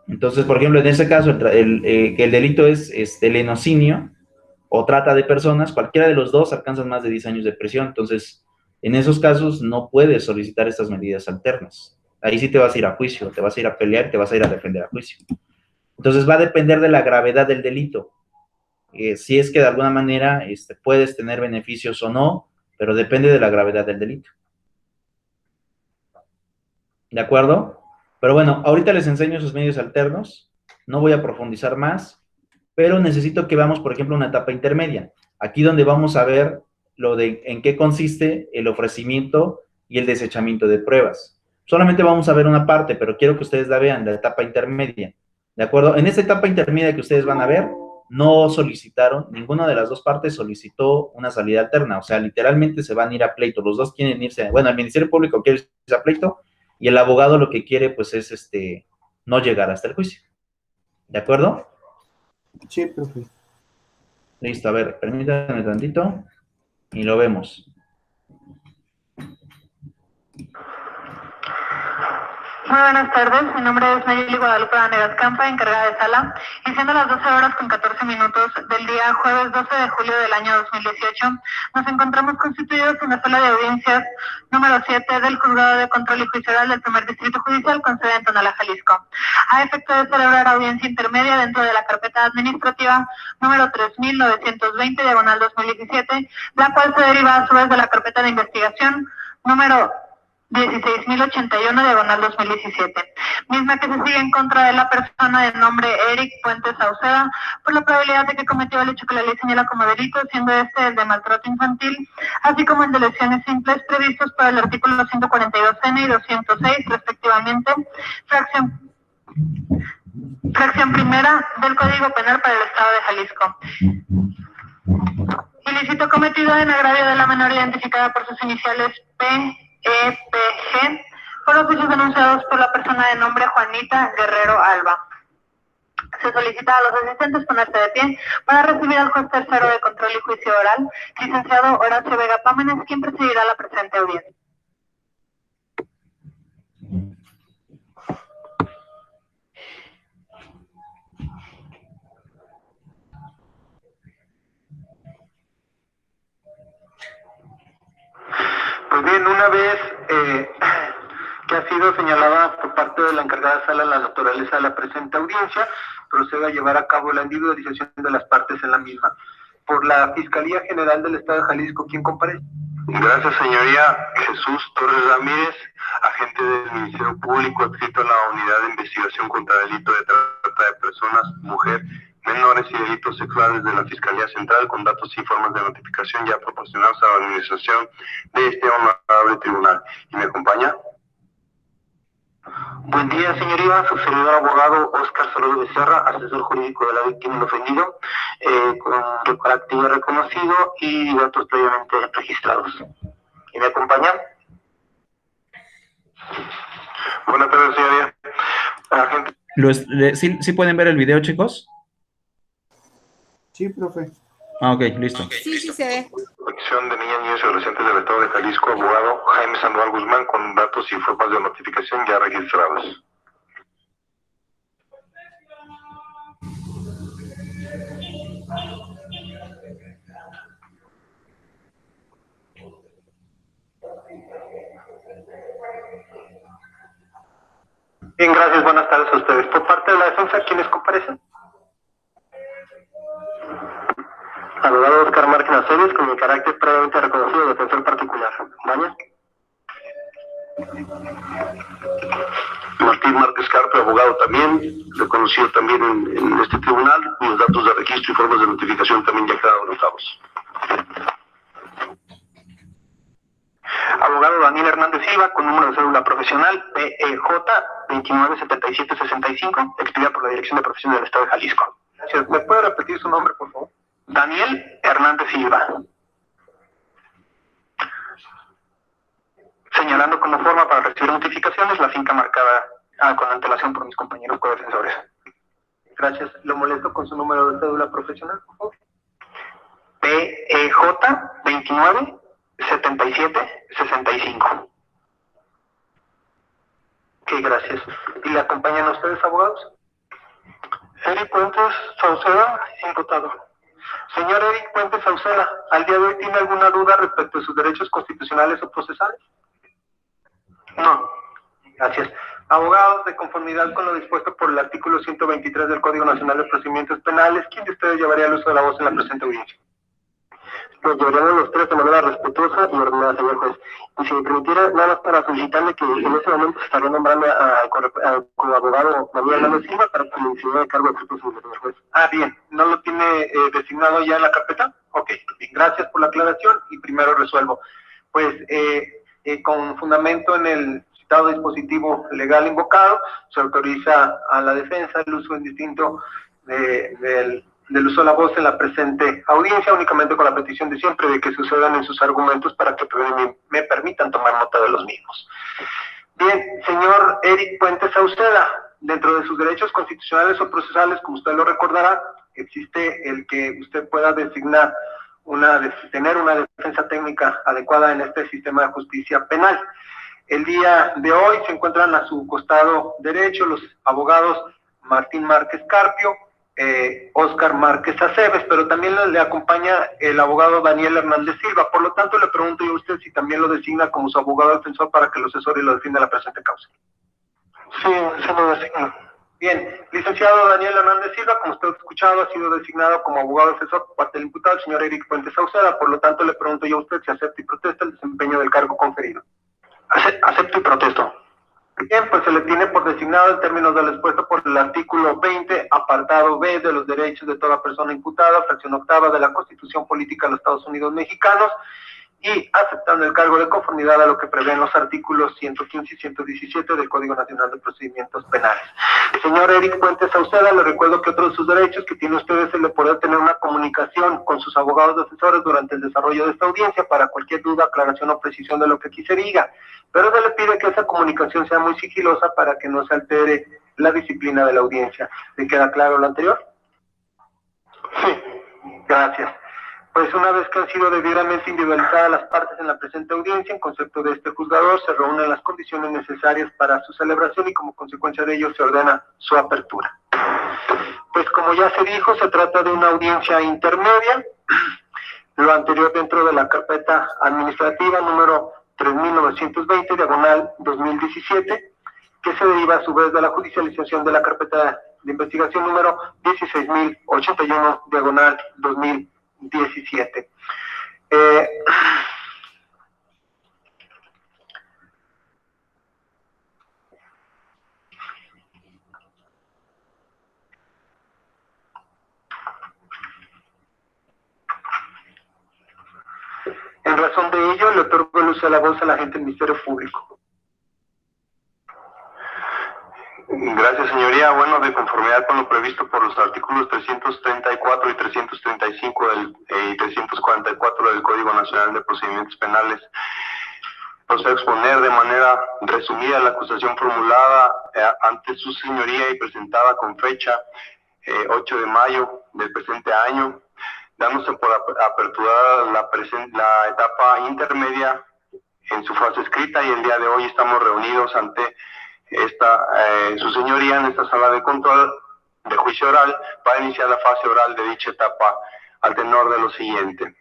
Entonces, por ejemplo, en ese caso, que el delito es lenocinio o trata de personas, cualquiera de los dos alcanzan más de 10 años de prisión. Entonces, en esos casos no puedes solicitar estas medidas alternas. Ahí sí te vas a ir a juicio, te vas a ir a pelear, te vas a ir a defender a juicio. Entonces, va a depender de la gravedad del delito. Si es que de alguna manera puedes tener beneficios o no, pero depende de la gravedad del delito. ¿De acuerdo? Pero bueno, ahorita les enseño esos medios alternos, no voy a profundizar más, pero necesito que veamos, por ejemplo, una etapa intermedia. Aquí donde vamos a ver en qué consiste el ofrecimiento y el desechamiento de pruebas. Solamente vamos a ver una parte, pero quiero que ustedes la vean, la etapa intermedia. ¿De acuerdo? En esta etapa intermedia que ustedes van a ver, no solicitaron, ninguna de las dos partes solicitó una salida alterna, o sea, literalmente se van a ir a pleito, los dos quieren irse, bueno, el Ministerio Público quiere irse a pleito, y el abogado lo que quiere, pues, es no llegar hasta el juicio. ¿De acuerdo? Sí, profe. Listo, a ver, permítanme tantito, y lo vemos. Muy buenas tardes, mi nombre es Nayeli Guadalupe Vanegas Campa, encargada de sala, y siendo las 12 horas con 14 minutos del día jueves 12 de julio del año 2018, nos encontramos constituidos en la sala de audiencias número 7 del Juzgado de Control y Juicio Oral del Primer Distrito Judicial con sede en Tonalá, Jalisco, a efecto de celebrar audiencia intermedia dentro de la carpeta administrativa número 3920, diagonal 2017, la cual se deriva a su vez de la carpeta de investigación número 16.081, diagonal 2017, misma que se sigue en contra de la persona de nombre Eric Puente Sauceda por la probabilidad de que cometió el hecho que la ley señala como delito, siendo el de maltrato infantil, así como el de lesiones simples previstos por el artículo 142N y 206, respectivamente, fracción primera del Código Penal para el Estado de Jalisco. Ilícito cometido en agravio de la menor identificada por sus iniciales PEPG por los hechos denunciados por la persona de nombre Juanita Guerrero Alba. Se solicita a los asistentes ponerse de pie para recibir al juez tercero de control y juicio oral, licenciado Horacio Vega Pámenes, quien presidirá la presente audiencia. Pues bien, una vez que ha sido señalada por parte de la encargada sala la naturaleza de la presente audiencia, procedo a llevar a cabo la individualización de las partes en la misma. Por la Fiscalía General del Estado de Jalisco, ¿quién comparece? Gracias, señoría. Jesús Torres Ramírez, agente del Ministerio Público adscrito a la Unidad de Investigación contra Delito de Trata de Personas, Mujer, Menores y Delitos Sexuales de la Fiscalía Central, con datos y formas de notificación ya proporcionados a la administración de este honorable tribunal. ¿Y me acompaña? Buen día, señoría. Su servidor abogado Óscar Salud Becerra, asesor jurídico de la víctima y el ofendido, con actividad reconocido y datos previamente registrados. ¿Y me acompaña? Buenas tardes, señoría. ¿Sí pueden ver el video, chicos? Sí, profe. Ah, ok, listo. Sí, sí se ve. Protección de niñas, niños y adolescentes del Estado de Jalisco, abogado Jaime Sandoval Guzmán, con datos y formas de notificación ya registrados. Bien, gracias. Buenas tardes a ustedes. Por parte de la defensa, ¿quiénes comparecen? Abogado Oscar Márquez Aceves, con el carácter previamente reconocido de defensor particular. ¿Vale? Martín Márquez Carpio, abogado también, reconocido también en este tribunal, los datos de registro y formas de notificación también ya quedaron anotados. Abogado Daniel Hernández Silva, con número de cédula profesional PEJ 297765, expedida por la Dirección de Profesión del Estado de Jalisco. Gracias. ¿Me puede repetir su nombre, por favor? Daniel Hernández Silva. Señalando como forma para recibir notificaciones la finca marcada con antelación por mis compañeros codefensores. Gracias. ¿Lo molesto con su número de cédula profesional, por favor? PEJ 297765. Ok, gracias. ¿Y le acompañan a ustedes, abogados? Eric Puentes Sauceda, imputado. Señor Eric Puentes Sauceda, ¿al día de hoy tiene alguna duda respecto a sus derechos constitucionales o procesales? No. Gracias. Abogados, de conformidad con lo dispuesto por el artículo 123 del Código Nacional de Procedimientos Penales, ¿quién de ustedes llevaría el uso de la voz en la presente audiencia? Nos llevaremos los tres de manera respetuosa y ordenada, señor juez. Y si me permitiera, nada más para solicitarle que en ese momento se estaría nombrando como abogado Daniel Hernández Silva para que le hiciera cargo de responsabilidad, señor juez. Ah, bien. ¿No lo tiene designado ya en la carpeta? Ok, bien. Gracias por la aclaración y primero resuelvo. Pues, con fundamento en el citado dispositivo legal invocado, se autoriza a la defensa el uso indistinto del uso de la voz en la presente audiencia, únicamente con la petición de siempre de que sucedan en sus argumentos para que me permitan tomar nota de los mismos. Bien, señor Eric Puentes Sauceda, dentro de sus derechos constitucionales o procesales, como usted lo recordará, existe el que usted pueda designar tener una defensa técnica adecuada en este sistema de justicia penal. El día de hoy se encuentran a su costado derecho los abogados Martín Márquez Carpio, Oscar Márquez Aceves, pero también le acompaña el abogado Daniel Hernández Silva. Por lo tanto, le pregunto yo a usted si también lo designa como su abogado defensor para que lo asesore y lo defienda en la presente causa. Sí, se lo designa. Bien, licenciado Daniel Hernández Silva, como usted ha escuchado, ha sido designado como abogado defensor por parte del imputado, el señor Eric Puentes Sauceda. Por lo tanto, le pregunto yo a usted si acepta y protesta el desempeño del cargo conferido. Acepto y protesto. Bien, pues se le tiene por designado en términos de lo expuesto por el artículo 20, apartado B de los derechos de toda persona imputada, fracción octava de la Constitución Política de los Estados Unidos Mexicanos, y aceptando el cargo de conformidad a lo que prevén los artículos 115 y 117 del Código Nacional de Procedimientos Penales. Señor Eric Puentes Sauceda, le recuerdo que otro de sus derechos que tiene usted es el de poder tener una comunicación con sus abogados defensores durante el desarrollo de esta audiencia para cualquier duda, aclaración o precisión de lo que aquí se diga, pero se le pide que esa comunicación sea muy sigilosa para que no se altere la disciplina de la audiencia. ¿Le queda claro lo anterior? Sí. Gracias. Pues una vez que han sido debidamente individualizadas las partes en la presente audiencia, en concepto de este juzgador, se reúnen las condiciones necesarias para su celebración y como consecuencia de ello se ordena su apertura. Pues como ya se dijo, se trata de una audiencia intermedia, lo anterior dentro de la carpeta administrativa número 3920, diagonal 2017, que se deriva a su vez de la judicialización de la carpeta de investigación número 16081, diagonal 2017. En razón de ello, le otorgo el uso de la voz al agente del Ministerio Público. Gracias, señoría. Bueno, de conformidad con lo previsto por los artículos 334 y 335 y 344 del Código Nacional de Procedimientos Penales, procedo a exponer de manera resumida la acusación formulada ante su señoría y presentada con fecha 8 de mayo del presente año, dándose por aperturada la etapa intermedia en su fase escrita, y el día de hoy estamos reunidos ante su señoría en esta sala de control de juicio oral para iniciar la fase oral de dicha etapa al tenor de lo siguiente.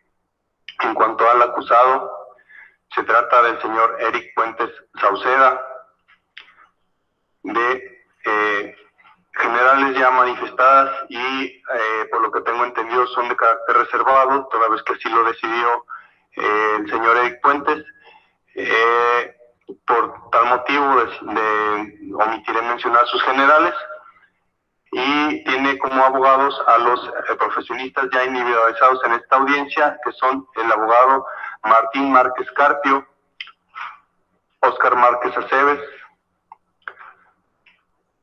En cuanto al acusado, se trata del señor Eric Puentes Sauceda, de generales ya manifestadas y por lo que tengo entendido son de carácter reservado, toda vez que así lo decidió el señor Eric Puentes. Por tal motivo omitiré mencionar sus generales, y tiene como abogados a los profesionistas ya individualizados en esta audiencia, que son el abogado Martín Márquez Carpio, Óscar Márquez Aceves,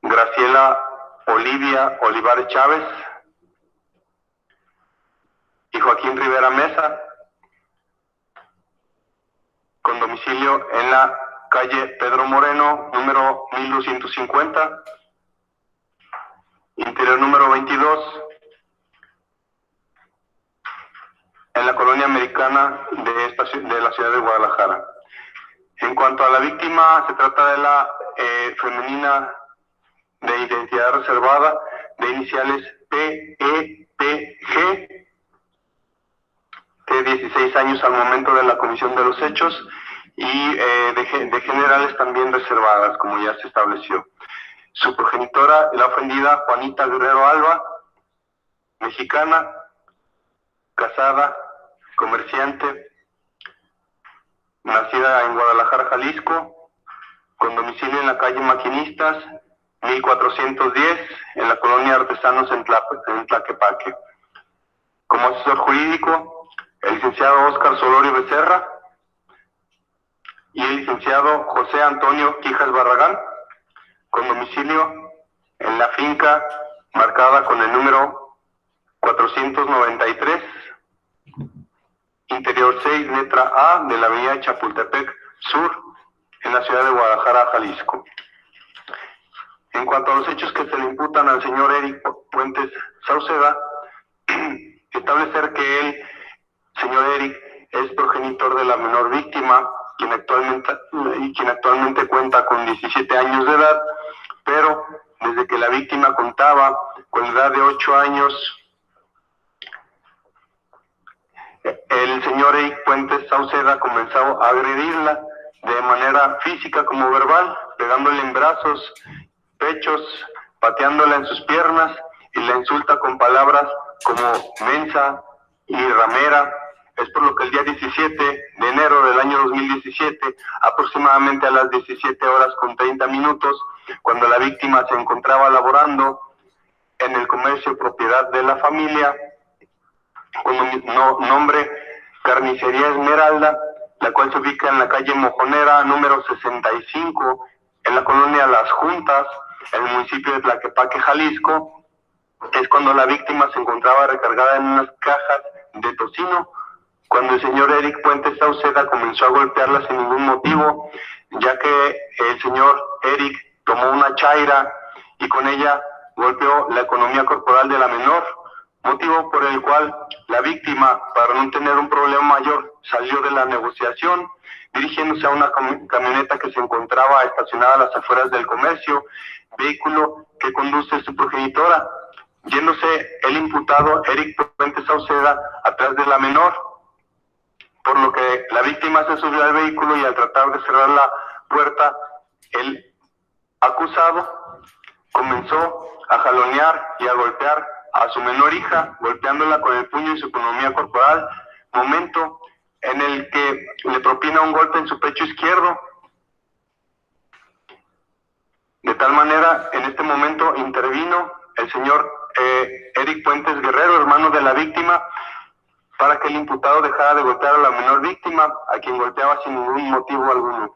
Graciela Olivia Olivares Chávez y Joaquín Rivera Mesa, con domicilio en la calle Pedro Moreno, número 1250, interior número 22, en la colonia americana de la ciudad de Guadalajara. En cuanto a la víctima, se trata de la femenina de identidad reservada, de iniciales PEPG, de 16 años al momento de la comisión de los hechos, y de generales también reservadas, como ya se estableció. Su progenitora, la ofendida Juanita Guerrero Alba, mexicana, casada, comerciante, nacida en Guadalajara, Jalisco, con domicilio en la calle Maquinistas, 1410, en la colonia Artesanos en Tlaquepaque. Como asesor jurídico, el licenciado Óscar Solorio Becerra y el licenciado José Antonio Quijas Barragán, con domicilio en la finca marcada con el número 493, interior 6, letra A, de la avenida Chapultepec Sur, en la ciudad de Guadalajara, Jalisco. En cuanto a los hechos que se le imputan al señor Eric Puentes Sauceda, establecer que el señor Eric es progenitor de la menor víctima, quien actualmente cuenta con 17 años de edad, pero desde que la víctima contaba con la edad de 8 años, el señor Eric Puentes Sauceda comenzó a agredirla de manera física como verbal, pegándole en brazos, pechos, pateándola en sus piernas, y la insulta con palabras como mensa y ramera. Es por lo que el día 17 de enero del año 2017, aproximadamente a las 17:30, cuando la víctima se encontraba laborando en el comercio propiedad de la familia, con nombre Carnicería Esmeralda, la cual se ubica en la calle Mojonera, número 65, en la colonia Las Juntas, en el municipio de Tlaquepaque, Jalisco, es cuando la víctima se encontraba recargada en unas cajas de tocino, cuando el señor Eric Puentes Sauceda comenzó a golpearla sin ningún motivo, ya que el señor Eric tomó una chaira y con ella golpeó la economía corporal de la menor, motivo por el cual la víctima, para no tener un problema mayor, salió de la negociación, dirigiéndose a una camioneta que se encontraba estacionada a las afueras del comercio, vehículo que conduce su progenitora, yéndose el imputado Eric Puentes Sauceda atrás de la menor, por lo que la víctima se subió al vehículo, y al tratar de cerrar la puerta, el acusado comenzó a jalonear y a golpear a su menor hija, golpeándola con el puño y su economía corporal, momento en el que le propina un golpe en su pecho izquierdo. De tal manera, en este momento intervino el señor Eric Puentes Guerrero, hermano de la víctima, para que el imputado dejara de golpear a la menor víctima, a quien golpeaba sin ningún motivo alguno.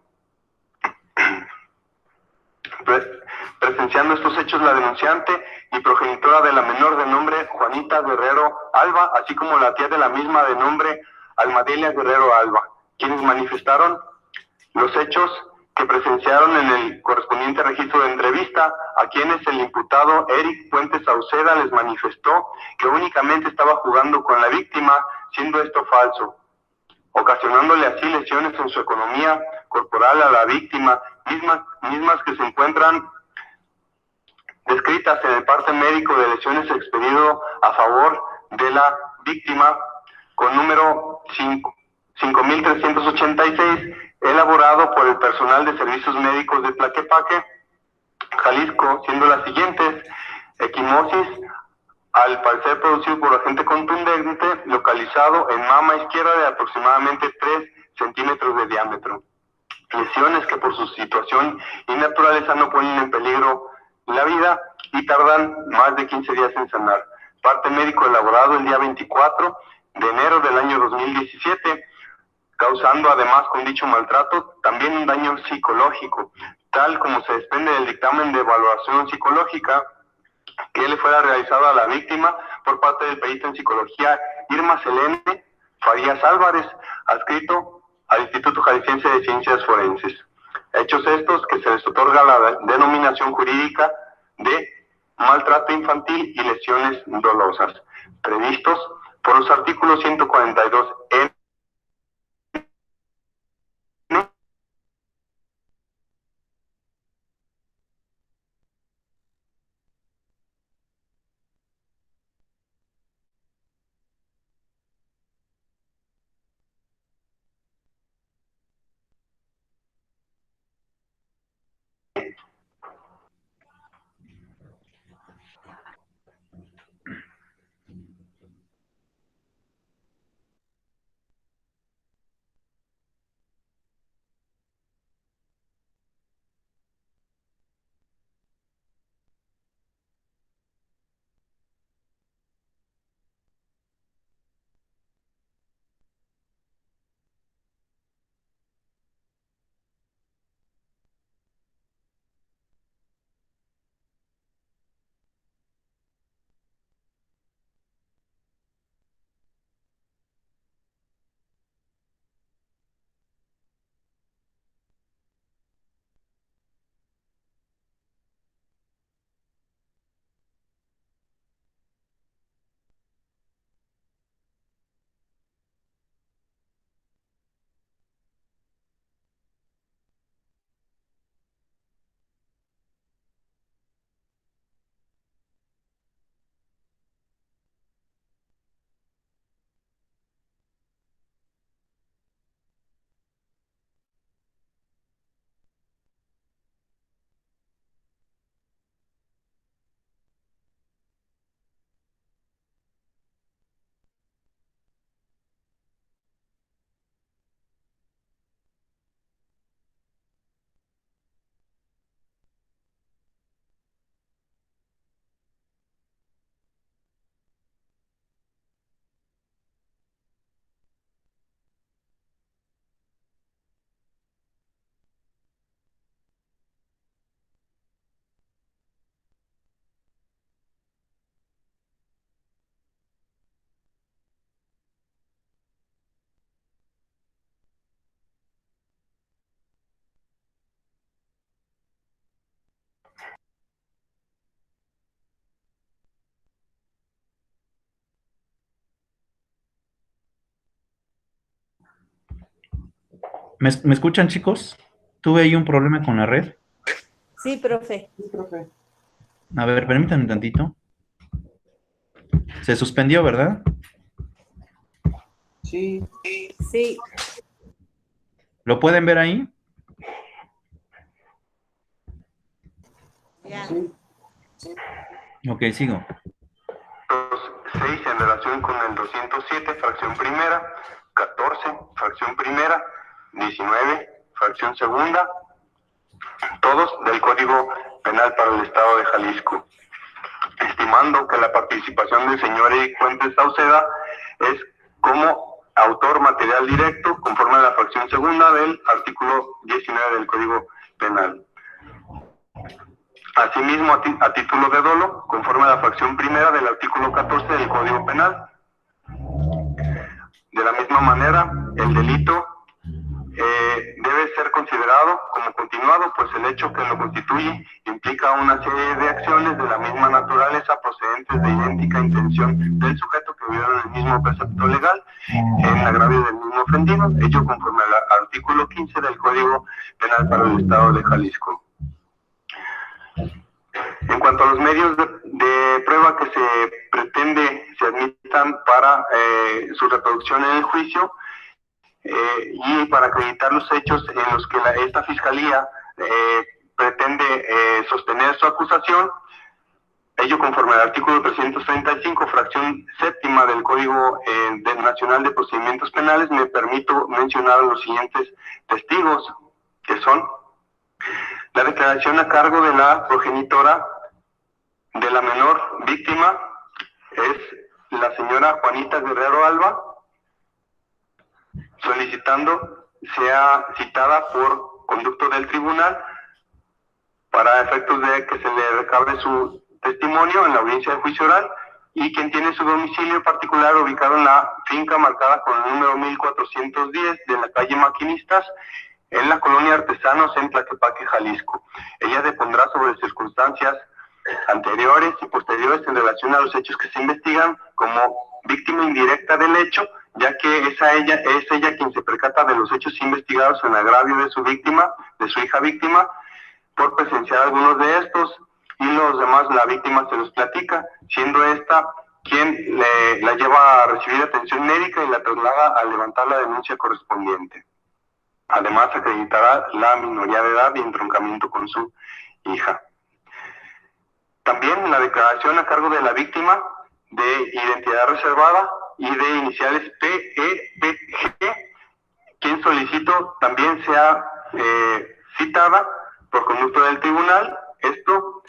Presenciando estos hechos, la denunciante y progenitora de la menor, de nombre Juanita Guerrero Alba, así como la tía de la misma, de nombre Almadelia Guerrero Alba, quienes manifestaron los hechos que presenciaron en el correspondiente registro de entrevista, a quienes el imputado Eric Puente Sauceda les manifestó que únicamente estaba jugando con la víctima, siendo esto falso, ocasionándole así lesiones en su economía corporal a la víctima, mismas que se encuentran descritas en el parte médico de lesiones expedido a favor de la víctima con número 5386, elaborado por el personal de servicios médicos de Tlaquepaque, Jalisco, siendo las siguientes: equimosis, al parecer producido por agente contundente, localizado en mama izquierda de aproximadamente 3 centímetros de diámetro. Lesiones que por su situación y naturaleza no ponen en peligro la vida y tardan más de 15 días en sanar. Parte médico elaborado el día 24 de enero del año 2017, causando además con dicho maltrato también un daño psicológico, tal como se desprende del dictamen de evaluación psicológica que le fuera realizado a la víctima por parte del perito en psicología Irma Selene Farías Álvarez, adscrito al Instituto Jalisciense de Ciencias Forenses. Hechos estos que se les otorga la denominación jurídica de maltrato infantil y lesiones dolosas, previstos por los artículos 142 ¿Me escuchan, chicos? Tuve ahí un problema con la red. Sí, profe. Sí, profe. A ver, permítanme un tantito. Se suspendió, ¿verdad? Sí. Sí. ¿Lo pueden ver ahí? Ya. Sí. Ok, sigo. 6 en relación con el 207, fracción primera, 14, fracción primera, 19, fracción segunda, todos del Código Penal para el Estado de Jalisco, estimando que la participación del señor Eric Puente Sauceda es como autor material directo conforme a la fracción segunda del artículo 19 del Código Penal. Asimismo, a título de dolo, conforme a la fracción primera del artículo 14 del Código Penal. De la misma manera, el delito debe ser considerado como continuado, pues el hecho que lo constituye implica una serie de acciones de la misma naturaleza procedentes de idéntica intención del sujeto que violan el mismo precepto legal en agravio del mismo ofendido, ello conforme al artículo 15 del Código Penal para el Estado de Jalisco. En cuanto a los medios de prueba que se pretende se admitan para su reproducción en el juicio, y para acreditar los hechos en los que esta fiscalía pretende sostener su acusación, ello conforme al artículo 335, fracción séptima del Código Nacional de Procedimientos Penales, me permito mencionar a los siguientes testigos, que son la declaración a cargo de la progenitora de la menor víctima, es la señora Juanita Guerrero Alba, solicitando sea citada por conducto del tribunal para efectos de que se le recabe su testimonio en la audiencia de juicio oral, y quien tiene su domicilio particular ubicado en la finca marcada con el número 1410 de la calle Maquinistas, en la colonia Artesanos, en Tlaquepaque, Jalisco. Ella depondrá sobre circunstancias anteriores y posteriores en relación a los hechos que se investigan como víctima indirecta del hecho, ya que es ella quien se percata de los hechos investigados en agravio de su víctima, de su hija víctima, por presenciar algunos de estos, y los demás la víctima se los platica, siendo esta quien la lleva a recibir atención médica y la traslada a levantar la denuncia correspondiente. Además, acreditará la minoría de edad y entroncamiento con su hija. También la declaración a cargo de la víctima de identidad reservada y de iniciales PEPG, quien solicito también sea citada por conducto del tribunal, esto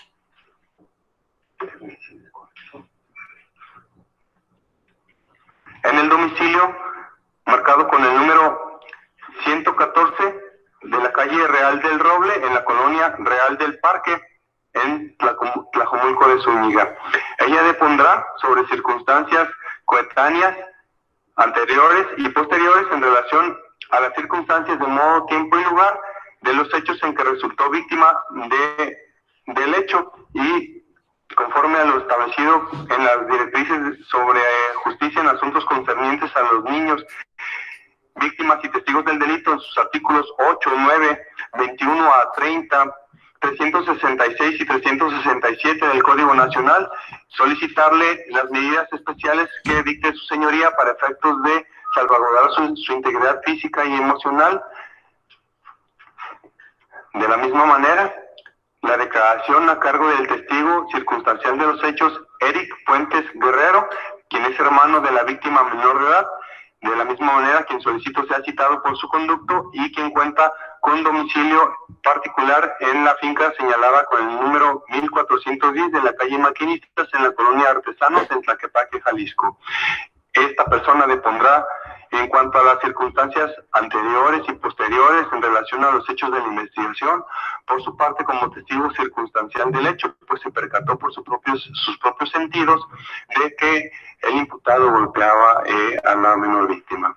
en el domicilio marcado con el número 114 de la calle Real del Roble, en la colonia Real del Parque, en Tlajomulco de Zúñiga. Ella depondrá sobre circunstancias coetáneas, anteriores y posteriores en relación a las circunstancias de modo, tiempo y lugar de los hechos en que resultó víctima del hecho, y conforme a lo establecido en las directrices sobre justicia en asuntos concernientes a los niños, víctimas y testigos del delito, en sus artículos 8, 9, 21 a 30, 366 y 367 del Código Nacional, solicitarle las medidas especiales que dicte su señoría para efectos de salvaguardar su integridad física y emocional. De la misma manera, la declaración a cargo del testigo circunstancial de los hechos, Eric Fuentes Guerrero, quien es hermano de la víctima menor de edad, de la misma manera quien solicito sea citado por su conducto y quien cuenta con domicilio particular en la finca señalada con el número 1410 de la calle Maquinistas, en la colonia Artesanos, en Tlaquepaque, Jalisco. Esta persona depondrá en cuanto a las circunstancias anteriores y posteriores en relación a los hechos de la investigación, por su parte como testigo circunstancial del hecho, pues se percató por sus propios sentidos de que el imputado golpeaba a la menor víctima.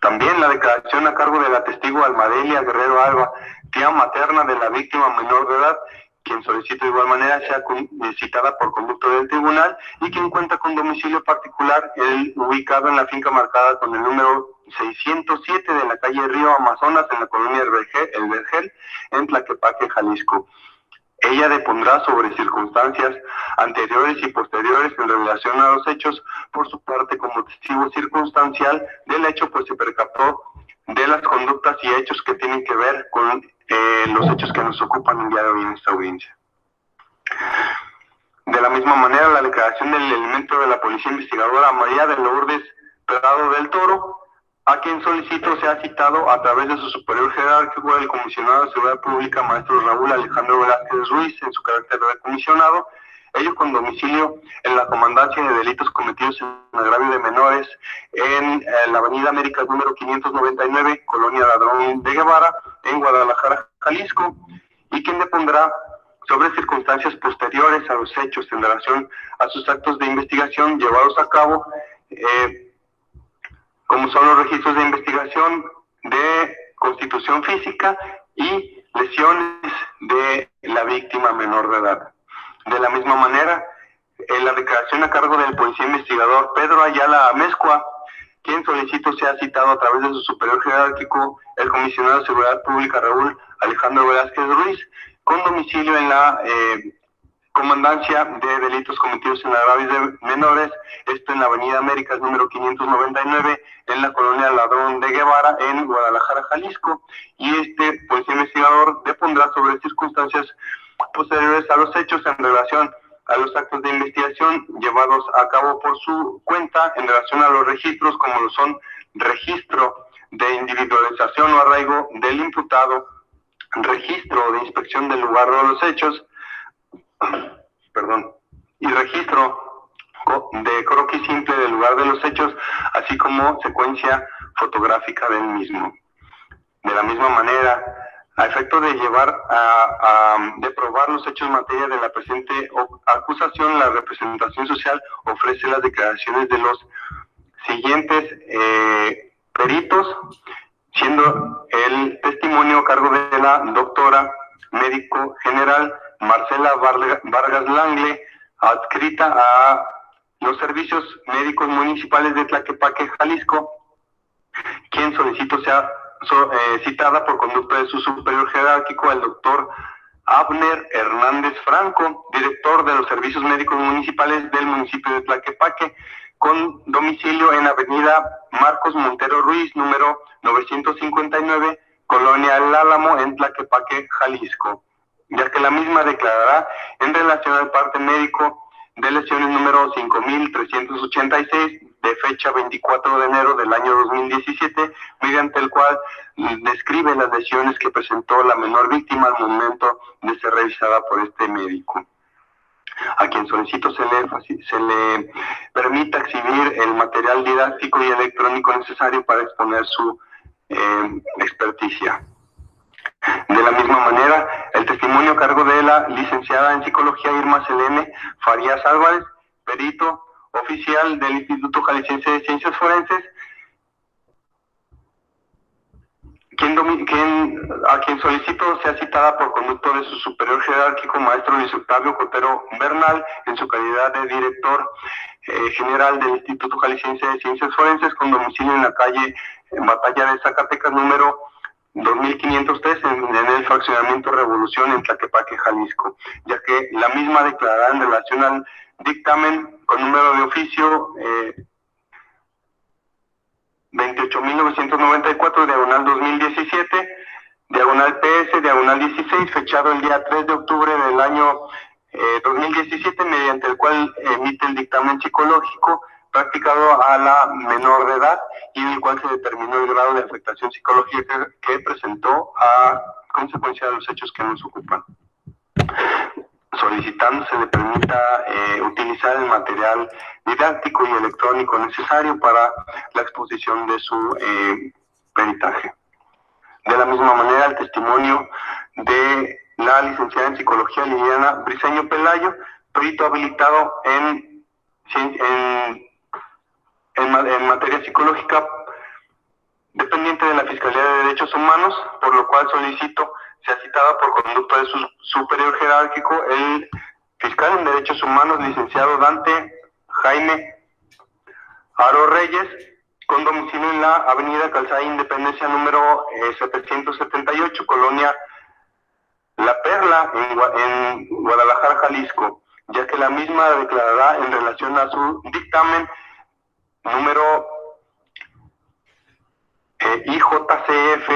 También la declaración a cargo de la testigo Almadelia Guerrero Alba, tía materna de la víctima menor de edad, quien solicita de igual manera sea citada por conducto del tribunal, y quien cuenta con domicilio particular, ubicado en la finca marcada con el número 607 de la calle Río Amazonas, en la colonia El Vergel, en Tlaquepaque, Jalisco. Ella depondrá sobre circunstancias anteriores y posteriores en relación a los hechos, por su parte como testigo circunstancial del hecho, pues se percató de las conductas y hechos que tienen que ver con los hechos que nos ocupan el día de hoy en esta audiencia. De la misma manera, la declaración del elemento de la Policía Investigadora María de Lourdes Prado del Toro, a quien solicito sea citado a través de su superior jerárquico, el comisionado de Seguridad Pública, maestro Raúl Alejandro Velázquez Ruiz, en su carácter de comisionado, ello con domicilio en la Comandancia de Delitos Cometidos en Agravio de Menores, en la Avenida Américas número 599, Colonia Ladrón de Guevara, en Guadalajara, Jalisco, y quien depondrá sobre circunstancias posteriores a los hechos en relación a sus actos de investigación llevados a cabo, como son los registros de investigación de constitución física y lesiones de la víctima menor de edad. De la misma manera, en la declaración a cargo del policía investigador Pedro Ayala Amezcua, quien solicito sea citado a través de su superior jerárquico, el comisionado de Seguridad Pública Raúl Alejandro Velázquez Ruiz, con domicilio en la Comandancia de Delitos Cometidos en Agravios de Menores, esto en la Avenida Américas número 599, en la colonia Ladrón de Guevara, en Guadalajara, Jalisco, y este policía investigador depondrá sobre circunstancias posteriores a los hechos en relación a los actos de investigación llevados a cabo por su cuenta en relación a los registros, como lo son registro de individualización o arraigo del imputado, registro de inspección del lugar de los hechos, y registro de croquis simple del lugar de los hechos, así como secuencia fotográfica del mismo. De la misma manera, a efecto de de probar los hechos en materia de la presente acusación, la representación social ofrece las declaraciones de los siguientes peritos, siendo el testimonio a cargo de la doctora médico general Marcela Vargas Langle, adscrita a los servicios médicos municipales de Tlaquepaque, Jalisco, quien solicito sea citada por conducta de su superior jerárquico, el doctor Abner Hernández Franco, director de los servicios médicos municipales del municipio de Tlaquepaque, con domicilio en Avenida Marcos Montero Ruiz, número 959, Colonia El Álamo, en Tlaquepaque, Jalisco, ya que la misma declarará en relación al parte médico de lesiones número 5386, de fecha 24 de enero del año 2017, mediante el cual describe las lesiones que presentó la menor víctima al momento de ser revisada por este médico, a quien solicito se le permita exhibir el material didáctico y electrónico necesario para exponer su experticia. De la misma manera, el testimonio a cargo de la licenciada en psicología Irma Selene Farías Álvarez, perito oficial del Instituto Jalisciense de Ciencias Forenses, a quien solicito sea citada por conducto de su superior jerárquico, maestro Luis Octavio Cotero Bernal, en su calidad de director general del Instituto Jalisciense de Ciencias Forenses, con domicilio en la calle Batalla de Zacatecas, número 2503, en el fraccionamiento Revolución, en Tlaquepaque, Jalisco, ya que la misma declarará en relación al dictamen con número de oficio 28.994, diagonal 2017, diagonal PS, diagonal 16, fechado el día 3 de octubre del año 2017, mediante el cual emite el dictamen psicológico practicado a la menor de edad y en el cual se determinó el grado de afectación psicológica que presentó a consecuencia de los hechos que nos ocupan. Solicitando se le permita utilizar el material didáctico y electrónico necesario para la exposición de su peritaje. De la misma manera, el testimonio de la licenciada en psicología Liliana Briceño Pelayo, perito habilitado en materia psicológica, dependiente de la Fiscalía de Derechos Humanos, por lo cual solicito sea citada por conducta de su superior jerárquico, el fiscal en Derechos Humanos, licenciado Dante Jaime Aro Reyes, con domicilio en la Avenida Calzada Independencia número 778, Colonia La Perla, en Guadalajara, Jalisco, ya que la misma declarará en relación a su dictamen número IJCF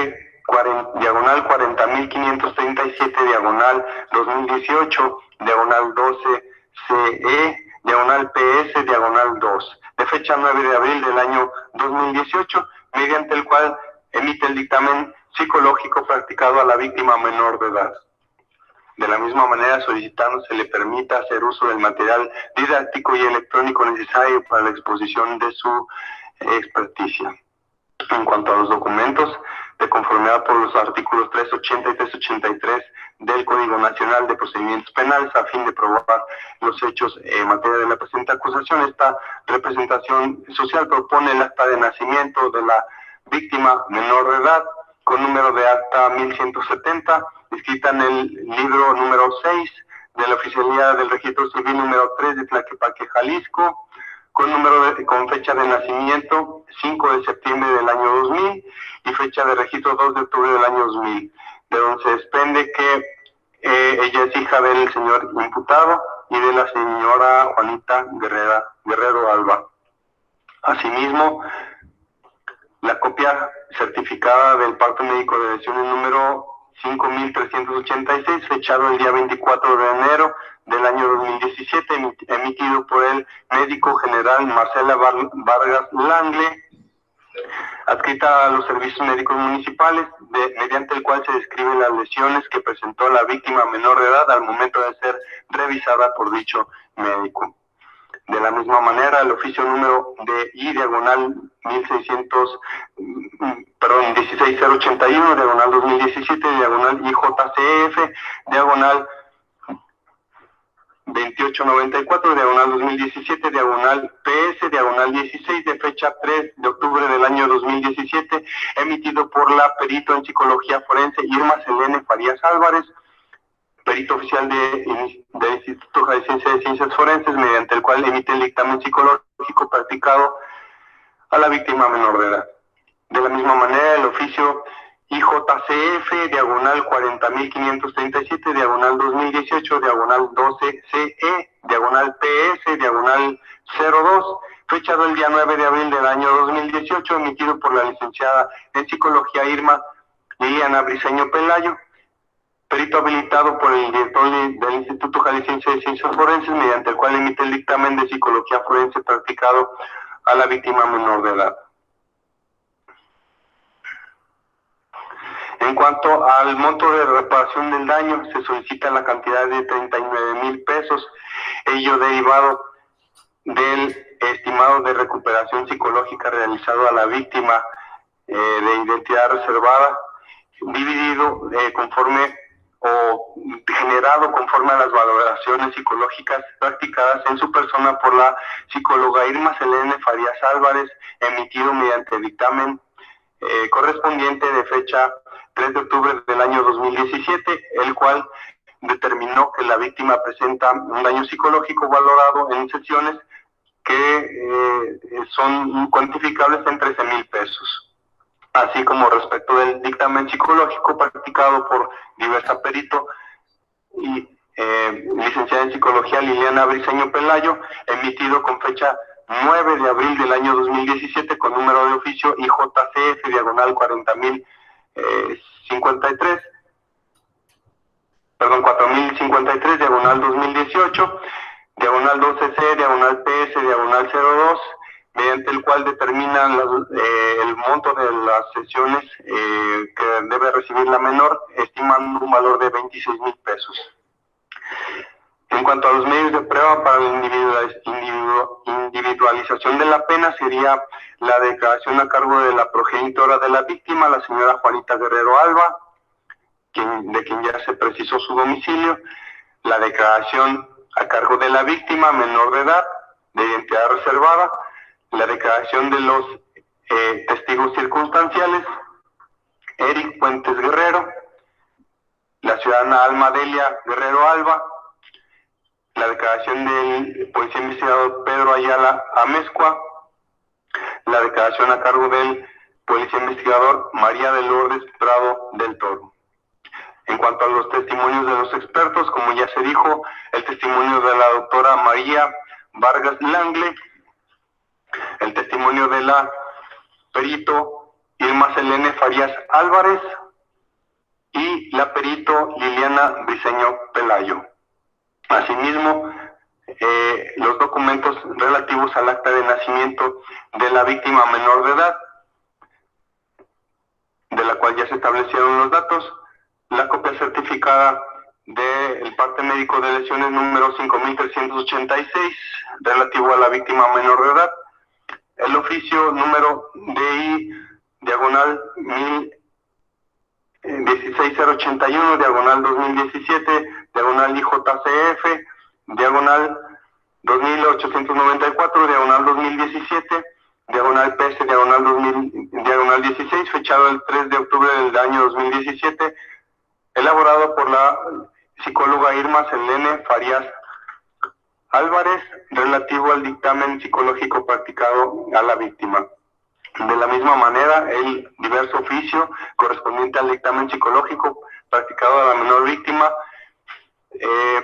diagonal 40.537, diagonal 2018, diagonal 12 CE, diagonal PS, diagonal 2, de fecha 9 de abril del año 2018, mediante el cual emite el dictamen psicológico practicado a la víctima menor de edad. De la misma manera, solicitando se le permita hacer uso del material didáctico y electrónico necesario para la exposición de su experticia. En cuanto a los documentos, de conformidad por los artículos 380 y 383 del Código Nacional de Procedimientos Penales, a fin de probar los hechos en materia de la presente acusación, esta representación social propone el acta de nacimiento de la víctima menor de edad, con número de acta 1170, inscrita en el libro número 6 de la Oficialía del Registro Civil número 3 de Tlaquepaque, Jalisco, con fecha de nacimiento 5 de septiembre del año 2000 y fecha de registro 2 de octubre del año 2000, de donde se desprende que ella es hija del señor imputado y de la señora Juanita Guerrero Alba. Asimismo, la copia certificada del parte médico de lesiones número 5386, fechado el día 24 de enero del año 2017, emitido por el médico general Marcela Vargas Langle, adscrita a los servicios médicos municipales, mediante el cual se describen las lesiones que presentó la víctima menor de edad al momento de ser revisada por dicho médico. De la misma manera, el oficio número de I/diagonal 16081, diagonal 2017, diagonal IJCF, diagonal 2894, diagonal 2017, diagonal PS, diagonal 16, de fecha 3 de octubre del año 2017, emitido por la perito en psicología forense Irma Selene Farías Álvarez, perito oficial del Instituto Jalisciense de Ciencias Forenses, mediante el cual emite el dictamen psicológico practicado a la víctima menor de edad. De la misma manera, el oficio IJCF, diagonal 40537, diagonal 2018, diagonal 12CE, diagonal PS, diagonal 02, fechado el día 9 de abril del año 2018, emitido por la licenciada en psicología Irma Liliana Briceño Pelayo, perito habilitado por el director del Instituto Jalisciense de Ciencias Forenses, mediante el cual emite el dictamen de psicología forense practicado a la víctima menor de edad. En cuanto al monto de reparación del daño, se solicita la cantidad de 39,000 pesos, ello derivado del estimado de recuperación psicológica realizado a la víctima de identidad reservada, dividido generado conforme a las valoraciones psicológicas practicadas en su persona por la psicóloga Irma Selene Farías Álvarez, emitido mediante dictamen correspondiente de fecha 3 de octubre del año 2017, el cual determinó que la víctima presenta un daño psicológico valorado en sesiones que son cuantificables en 13,000 pesos. Así como respecto del dictamen psicológico practicado por diversa perito y licenciada en psicología Liliana Briceño Pelayo, emitido con fecha 9 de abril del año 2017 con número de oficio IJCF, diagonal 4053, diagonal 2018, diagonal 12C, diagonal PS, diagonal 02, mediante el cual determinan el monto de las sesiones que debe recibir la menor, estimando un valor de 26,000 pesos. En cuanto a los medios de prueba para la individualización de la pena, sería la declaración a cargo de la progenitora de la víctima, la señora Juanita Guerrero Alba, de quien ya se precisó su domicilio, la declaración a cargo de la víctima menor de edad, de identidad reservada, la declaración de los testigos circunstanciales, Eric Fuentes Guerrero, la ciudadana Alma Delia Guerrero Alba, la declaración del policía investigador Pedro Ayala Amezcua, la declaración a cargo del policía investigador María de Lourdes Prado del Toro. En cuanto a los testimonios de los expertos, como ya se dijo, el testimonio de la doctora María Vargas Langle, el testimonio de la perito Irma Selene Farías Álvarez y la perito Liliana Briceño Pelayo. Asimismo, los documentos relativos al acta de nacimiento de la víctima menor de edad, de la cual ya se establecieron los datos, la copia certificada del parte médico de lesiones número 5386, relativo a la víctima menor de edad, el oficio número DI, diagonal 16081, diagonal 2017, diagonal IJCF, diagonal 2894, diagonal 2017, diagonal PS, diagonal 2000, diagonal 16, fechado el 3 de octubre del año 2017, elaborado por la psicóloga Irma Selene Farías Álvarez, relativo al dictamen psicológico practicado a la víctima. De la misma manera, el diverso oficio correspondiente al dictamen psicológico practicado a la menor víctima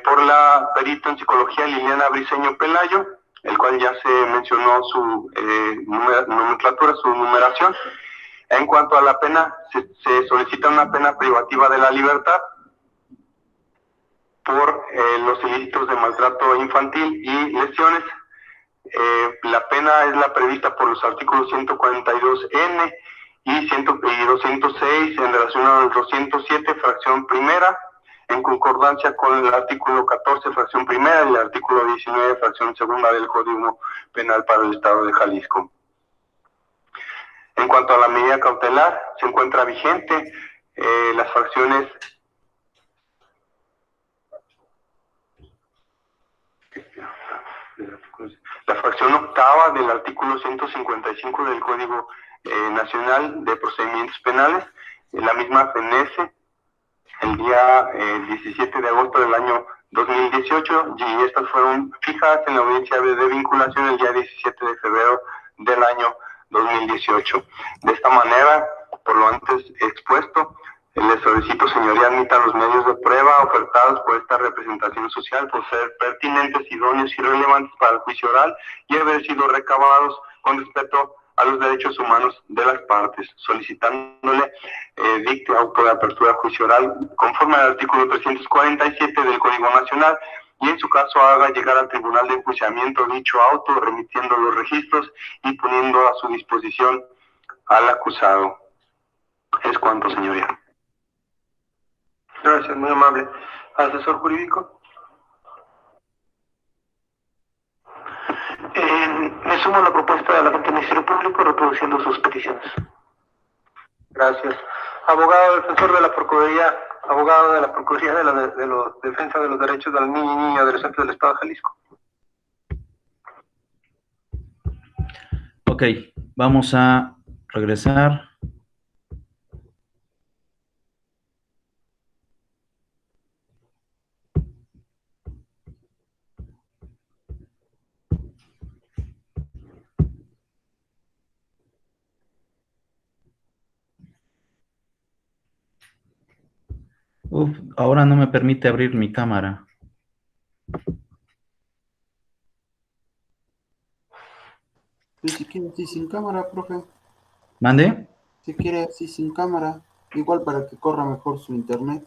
por la perito en psicología Liliana Briceño Pelayo, el cual ya se mencionó su nomenclatura, su numeración. En cuanto a la pena, se solicita una pena privativa de la libertad por los ilícitos de maltrato infantil y lesiones. La pena es la prevista por los artículos 142N y 206 en relación al 207, fracción primera, en concordancia con el artículo 14, fracción primera, y el artículo 19, fracción segunda del Código Penal para el Estado de Jalisco. En cuanto a la medida cautelar, se encuentra vigente las fracciones la fracción octava del artículo 155 del Código Nacional de Procedimientos Penales. La misma fenece el día 17 de agosto del año 2018 y estas fueron fijadas en la audiencia de vinculación el día 17 de febrero del año 2018. De esta manera, por lo antes expuesto, les solicito, señoría, admita los medios de prueba ofertados por esta representación social por ser pertinentes, idóneos y relevantes para el juicio oral y haber sido recabados con respeto a los derechos humanos de las partes, solicitándole dicte auto de apertura a juicio oral conforme al artículo 347 del Código Nacional y en su caso haga llegar al Tribunal de Enjuiciamiento dicho auto, remitiendo los registros y poniendo a su disposición al acusado. Es cuanto, señoría. Gracias, muy amable. Asesor jurídico. Me sumo a la propuesta de la gente del Ministerio Público reproduciendo sus peticiones. Gracias. Abogado defensor de la Procuraduría, abogado de la Procuraduría de la Defensa de los Derechos del Niño y Niña Adolescente del Estado de Jalisco. Ok, vamos a regresar. Ahora no me permite abrir mi cámara. Pues si quiere así sin cámara, profe. ¿Mande? Si quiere así sin cámara, igual para que corra mejor su internet.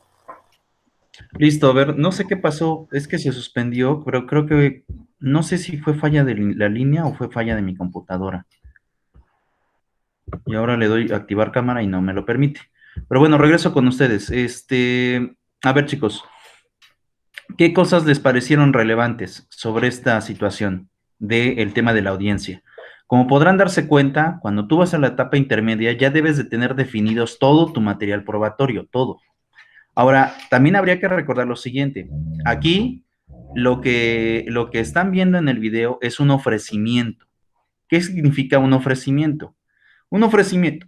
Listo, a ver, no sé qué pasó, es que se suspendió, pero creo que, no sé si fue falla de la línea o fue falla de mi computadora. Y ahora le doy a activar cámara y no me lo permite. Pero bueno, regreso con ustedes. A ver, chicos, ¿qué cosas les parecieron relevantes sobre esta situación del tema de la audiencia? Como podrán darse cuenta, cuando tú vas a la etapa intermedia, ya debes de tener definidos todo tu material probatorio, todo. Ahora, también habría que recordar lo siguiente. Aquí, lo que están viendo en el video es un ofrecimiento. ¿Qué significa un ofrecimiento? Un ofrecimiento,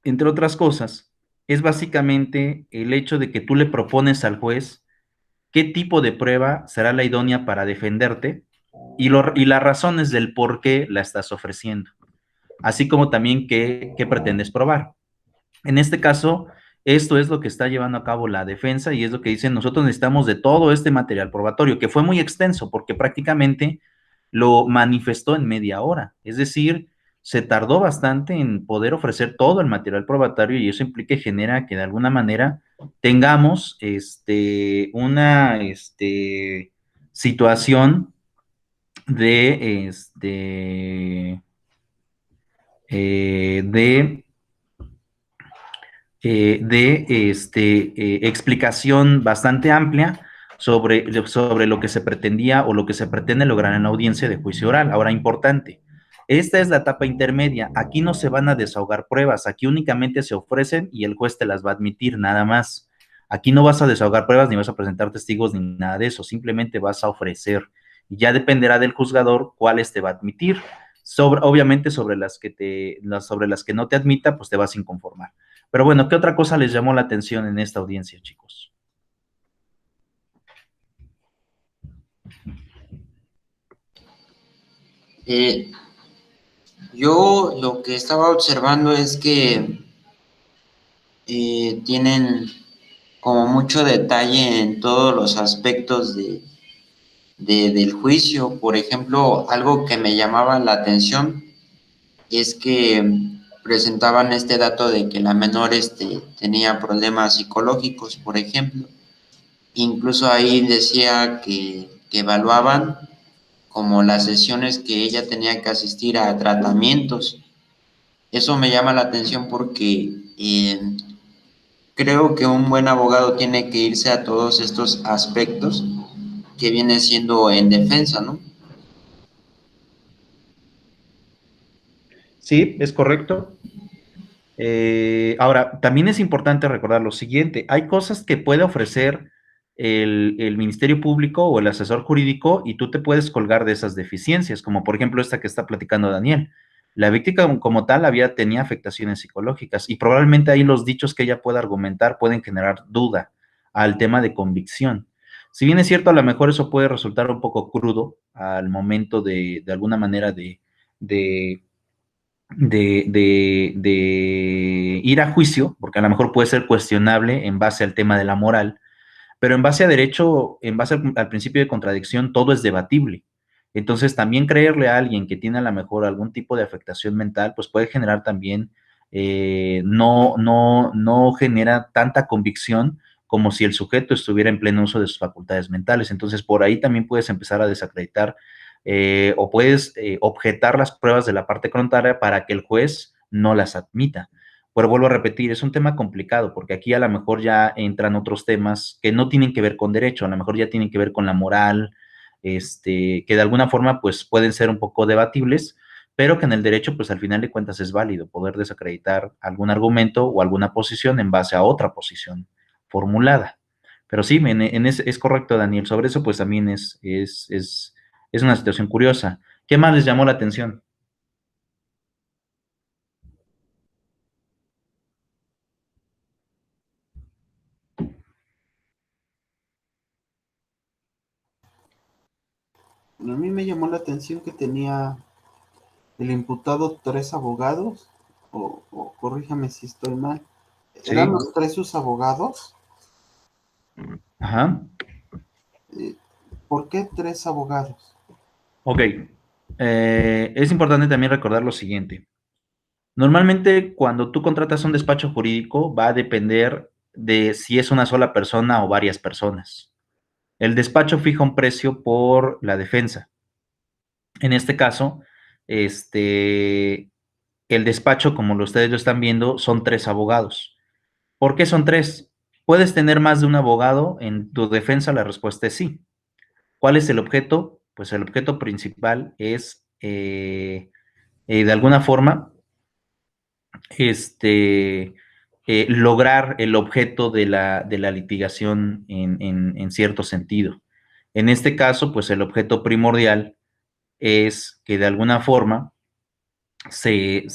entre otras cosas, es básicamente el hecho de que tú le propones al juez qué tipo de prueba será la idónea para defenderte y las razones del por qué la estás ofreciendo, así como también qué pretendes probar. En este caso, esto es lo que está llevando a cabo la defensa y es lo que dicen, nosotros necesitamos de todo este material probatorio, que fue muy extenso porque prácticamente lo manifestó en media hora, es decir, se tardó bastante en poder ofrecer todo el material probatorio y eso implica y genera que de alguna manera tengamos una situación de explicación bastante amplia sobre lo que se pretendía o lo que se pretende lograr en la audiencia de juicio oral. Ahora, importante, esta es la etapa intermedia. Aquí no se van a desahogar pruebas, aquí únicamente se ofrecen y el juez te las va a admitir, nada más. Aquí no vas a desahogar pruebas, ni vas a presentar testigos, ni nada de eso, simplemente vas a ofrecer. Y ya dependerá del juzgador cuáles te va a admitir. Obviamente sobre sobre las que no te admita, pues te vas a inconformar. Pero bueno, ¿qué otra cosa les llamó la atención en esta audiencia, chicos? Eh, yo lo que estaba observando es que tienen como mucho detalle en todos los aspectos del juicio. Por ejemplo, algo que me llamaba la atención es que presentaban este dato de que la menor tenía problemas psicológicos, por ejemplo. Incluso ahí decía que evaluaban como las sesiones que ella tenía que asistir a tratamientos. Eso me llama la atención porque creo que un buen abogado tiene que irse a todos estos aspectos que viene siendo en defensa, ¿no? Sí, es correcto. Ahora, también es importante recordar lo siguiente, hay cosas que puede ofrecer el Ministerio Público o el asesor jurídico y tú te puedes colgar de esas deficiencias, como por ejemplo esta que está platicando Daniel. La víctima como tal tenía afectaciones psicológicas y probablemente ahí los dichos que ella pueda argumentar pueden generar duda al tema de convicción. Si bien es cierto, a lo mejor eso puede resultar un poco crudo al momento de alguna manera de de ir a juicio, porque a lo mejor puede ser cuestionable en base al tema de la moral, pero en base a derecho, en base al principio de contradicción, todo es debatible. Entonces, también creerle a alguien que tiene a lo mejor algún tipo de afectación mental, pues puede generar también, no genera tanta convicción como si el sujeto estuviera en pleno uso de sus facultades mentales. Entonces, por ahí también puedes empezar a desacreditar o puedes objetar las pruebas de la parte contraria para que el juez no las admita. Pero vuelvo a repetir, es un tema complicado porque aquí a lo mejor ya entran otros temas que no tienen que ver con derecho, a lo mejor ya tienen que ver con la moral, que de alguna forma pues pueden ser un poco debatibles, pero que en el derecho pues al final de cuentas es válido poder desacreditar algún argumento o alguna posición en base a otra posición formulada. Pero sí, es correcto, Daniel, sobre eso pues también es una situación curiosa. ¿Qué más les llamó la atención? A mí me llamó la atención que tenía el imputado 3 abogados, o corríjame si estoy mal. ¿Eran Sí. los 3 sus abogados? Ajá. ¿Por qué 3 abogados? Ok. Es importante también recordar lo siguiente. Normalmente, cuando tú contratas un despacho jurídico, va a depender de si es una sola persona o varias personas. El despacho fija un precio por la defensa. En este caso, el despacho, como ustedes lo están viendo, son 3 abogados. ¿Por qué son 3? ¿Puedes tener más de un abogado en tu defensa? La respuesta es sí. ¿Cuál es el objeto? Pues el objeto principal es, de alguna forma, lograr el objeto de la litigación en cierto sentido. En este caso, pues el objeto primordial es que de alguna forma se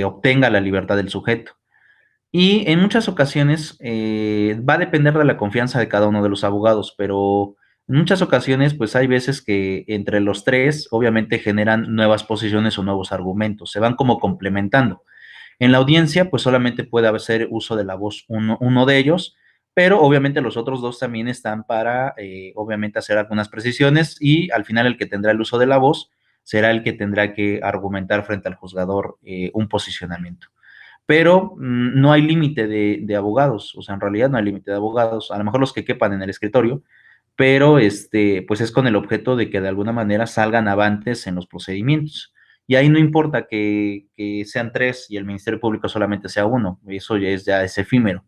obtenga la libertad del sujeto. Y en muchas ocasiones va a depender de la confianza de cada uno de los abogados, pero en muchas ocasiones pues hay veces que entre los 3 obviamente generan nuevas posiciones o nuevos argumentos, se van como complementando. En la audiencia, pues solamente puede hacer uso de la voz uno de ellos, pero obviamente los otros 2 también están para, obviamente, hacer algunas precisiones y al final el que tendrá el uso de la voz será el que tendrá que argumentar frente al juzgador un posicionamiento. Pero no hay límite de abogados, o sea, en realidad no hay límite de abogados, a lo mejor los que quepan en el escritorio, pero pues es con el objeto de que de alguna manera salgan avantes en los procedimientos. Y ahí no importa que sean 3 y el Ministerio Público solamente sea 1, eso ya es efímero,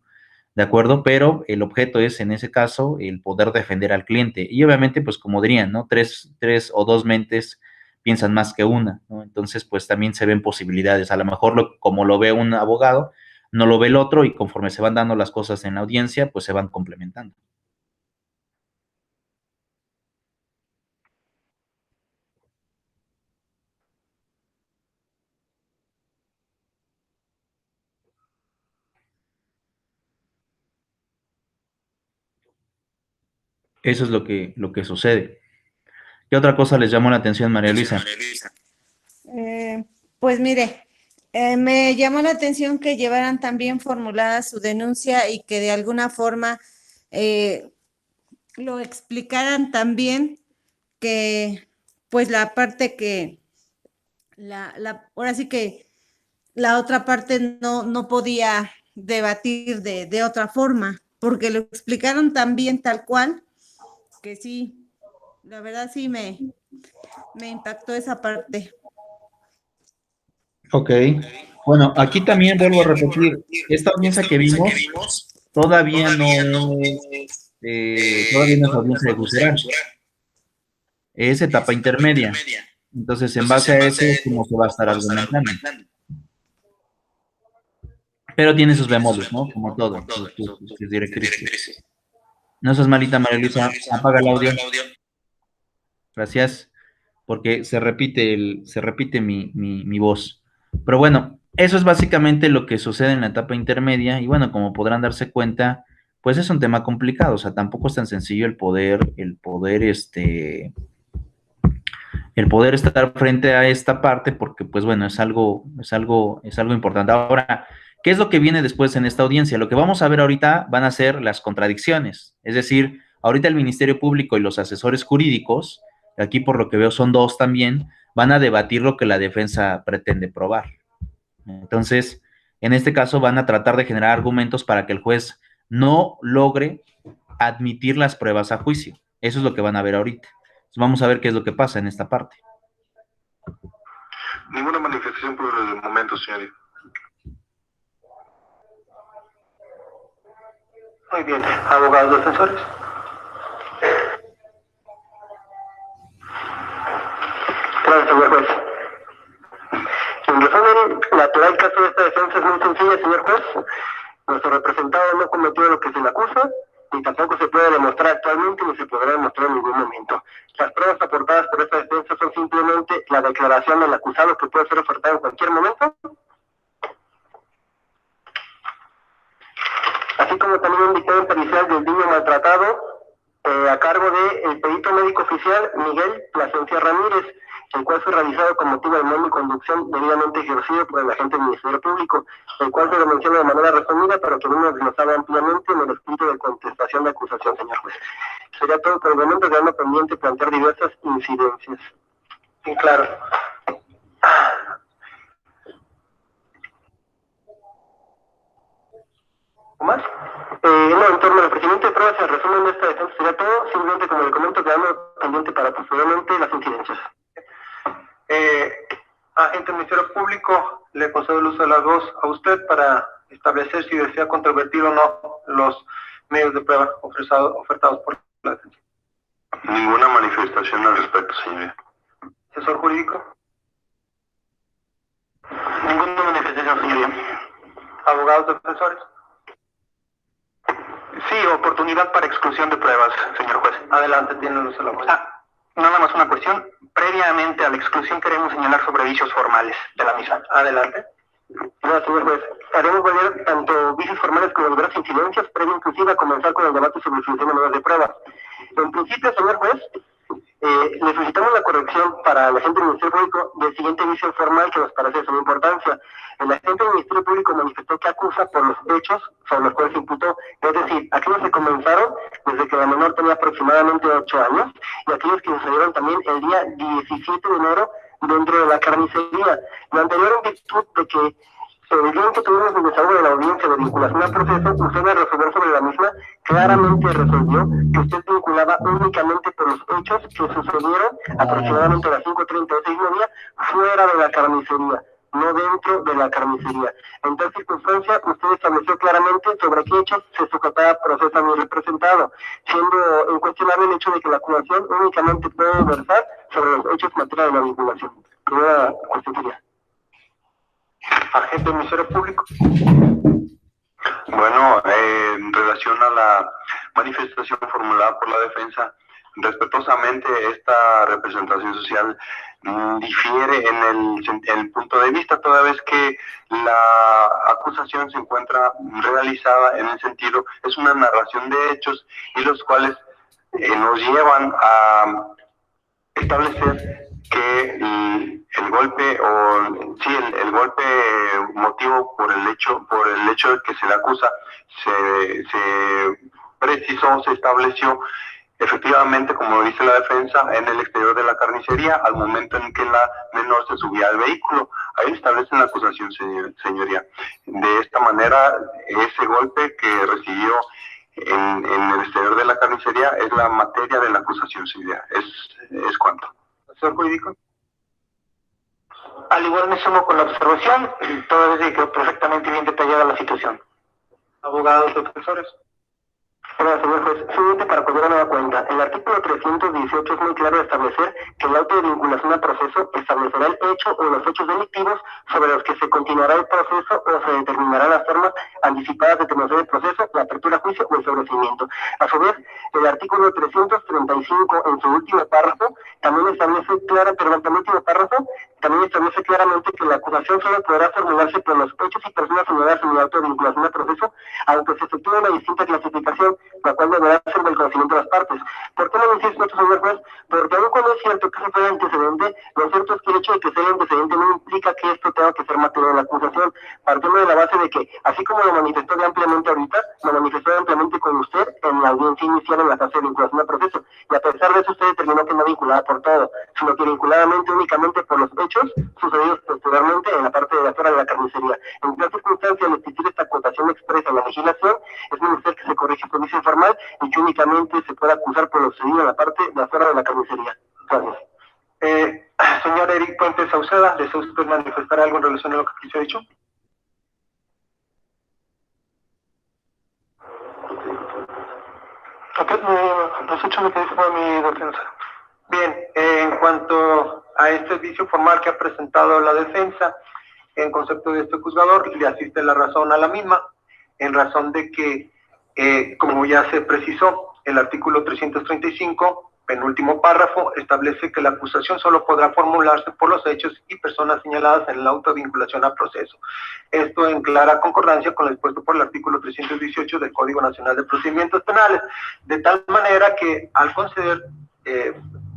¿de acuerdo? Pero el objeto es, en ese caso, el poder defender al cliente. Y obviamente, pues como dirían, ¿no? Tres o 2 mentes piensan más que una, ¿no? Entonces, pues también se ven posibilidades. A lo mejor como lo ve un abogado, no lo ve el otro y conforme se van dando las cosas en la audiencia, pues se van complementando. Eso es lo que sucede. ¿Qué otra cosa les llamó la atención, María Luisa? Pues mire, me llamó la atención que llevaran también formulada su denuncia y que de alguna forma lo explicaran también, que pues la parte que, ahora sí que la otra parte no podía debatir de otra forma, porque lo explicaron también tal cual, que sí, la verdad sí me impactó esa parte. Ok. Bueno, aquí también vuelvo a repetir, esta audiencia que vimos todavía no es audiencia de Gusera, es etapa intermedia. Entonces, en base a eso es como se va a estar argumentando. Pero tiene sus bemoles, ¿no? Como todo, sus directrices. No seas malita, María Luisa, apaga el audio. Gracias, porque se repite mi voz. Pero bueno, eso es básicamente lo que sucede en la etapa intermedia, y bueno, como podrán darse cuenta, pues es un tema complicado, o sea, tampoco es tan sencillo el poder estar frente a esta parte, porque pues bueno, es algo importante. Ahora, ¿qué es lo que viene después en esta audiencia? Lo que vamos a ver ahorita van a ser las contradicciones, es decir, ahorita el Ministerio Público y los asesores jurídicos, aquí por lo que veo son dos también, van a debatir lo que la defensa pretende probar. Entonces, en este caso van a tratar de generar argumentos para que el juez no logre admitir las pruebas a juicio. Eso es lo que van a ver ahorita. Entonces, vamos a ver qué es lo que pasa en esta parte. Ninguna manifestación por el momento, señoría. Muy bien. Abogados defensores. Gracias, señor juez. En resumen, la actual caso de esta defensa es muy sencilla, señor juez. Nuestro representado no cometió lo que se le acusa, ni tampoco se puede demostrar actualmente, ni se podrá demostrar en ningún momento. Las pruebas aportadas por esta defensa son simplemente la declaración del acusado, que puede ser ofertada en cualquier momento, así como también un dictamen pericial del niño maltratado, a cargo del perito médico oficial Miguel Plasencia Ramírez, el cual fue realizado con motivo del mando y conducción debidamente ejercido por el agente del Ministerio Público, el cual se lo menciona de manera resumida, pero que no nos desglosaba ampliamente en el escrito de contestación de acusación, señor juez. Sería todo por el momento, quedando pendiente plantear diversas incidencias. Sí, claro. ¿O más? No, en torno al ofrecimiento de pruebas, el resumen de esta defensa sería todo, simplemente como le comento, quedando pendiente para posteriormente las incidencias. Agente del Ministerio Público, le concedo el uso de la voz a usted para establecer si desea controvertir o no los medios de prueba ofertados por la defensa. Ninguna manifestación al respecto, señoría. Asesor jurídico. Ninguna manifestación, señoría. Abogados defensores. Sí, oportunidad para exclusión de pruebas, señor juez. Adelante, tiene el uso de la voz. Nada más una cuestión. Previamente a la exclusión queremos señalar sobre vicios formales de la misma. Adelante. No, señor juez. Haremos valer tanto vicios formales como diversas incidencias, previo inclusive a comenzar con el debate sobre exclusión de medios de pruebas. En principio, señor juez, necesitamos la corrección para el agente del Ministerio Público del siguiente vicio formal que nos parece de suma importancia. El agente del Ministerio Público manifestó que acusa por los hechos sobre los cuales se imputó, es decir, aquellos que comenzaron desde que la menor tenía aproximadamente 8 años y aquellos que sucedieron también el día 17 de enero dentro de la carnicería. Lo anterior en virtud de que sobre el día en que tuvimos el desahogo de la audiencia de vinculación al proceso, usted al resolver sobre la misma, claramente resolvió que usted vinculaba únicamente por los hechos que sucedieron aproximadamente a las 5:30 o 6:30 fuera de la carnicería, no dentro de la carnicería. En tal circunstancia, usted estableció claramente sobre qué hechos se sujetaba proceso a mi representado, siendo incuestionable el hecho de que la acusación únicamente puede versar sobre los hechos materia de la vinculación. Primera cuestión sería. Agente del Ministerio Público. Bueno, en relación a la manifestación formulada por la defensa, respetuosamente esta representación social difiere en el punto de vista, toda vez que la acusación se encuentra realizada en el sentido, es una narración de hechos y los cuales nos llevan a establecer que el golpe el golpe motivo por el hecho de que se le acusa se precisó, se estableció efectivamente, como dice la defensa, en el exterior de la carnicería al momento en que la menor se subía al vehículo. Ahí establecen la acusación, señoría. De esta manera, ese golpe que recibió en el exterior de la carnicería es la materia de la acusación, señoría. Es cuanto. Señor jurídico. Al igual me sumo con la observación, toda vez que quedó perfectamente bien detallada la situación. Abogados, defensores. Bueno, señor juez, solamente para poner una cuenta, el artículo 318 es muy claro de establecer que el auto de vinculación al proceso establecerá el hecho o los hechos delictivos sobre los que se continuará el proceso o se determinarán las formas anticipadas de terminación del proceso, la apertura a juicio o el sobreseimiento. A su vez, el artículo 335 en su último párrafo también establece claramente que la acusación solo podrá formularse por los hechos y personas señaladas en el auto de vinculación al proceso, aunque se efectúe una distinta clasificación, la cual deberá ser del conocimiento de las partes. ¿Por qué no insisto esto, señor juez? Porque aun cuando es cierto que se fue antecedente, lo cierto es que el hecho de que sea antecedente no implica que esto tenga que ser materia de la acusación, partiendo de la base de que, así como lo manifestó ampliamente ahorita, lo manifestó ampliamente con usted en la audiencia inicial en la fase de vinculación al proceso, y a pesar de eso usted determinó que no vinculada por todo, sino que vinculadamente únicamente por los hechos sucedidos posteriormente en la parte de afuera de la carnicería. En tal circunstancia, al existir esta acotación expresa en la legislación, es menester que se corrija su juicio informal y que únicamente se pueda acusar por lo sucedido en la parte de afuera de la carnicería. Gracias. Señor Eric Puente Sauceda, ¿desea usted manifestar algo en relación a lo que aquí se ha dicho? Los hechos lo que dijo mi defensa. Bien, en cuanto a este vicio formal que ha presentado la defensa, en concepto de este juzgador, le asiste la razón a la misma, en razón de que, como ya se precisó, el artículo 335, penúltimo párrafo, establece que la acusación solo podrá formularse por los hechos y personas señaladas en la autovinculación al proceso. Esto en clara concordancia con lo expuesto por el artículo 318 del Código Nacional de Procedimientos Penales, de tal manera que al conceder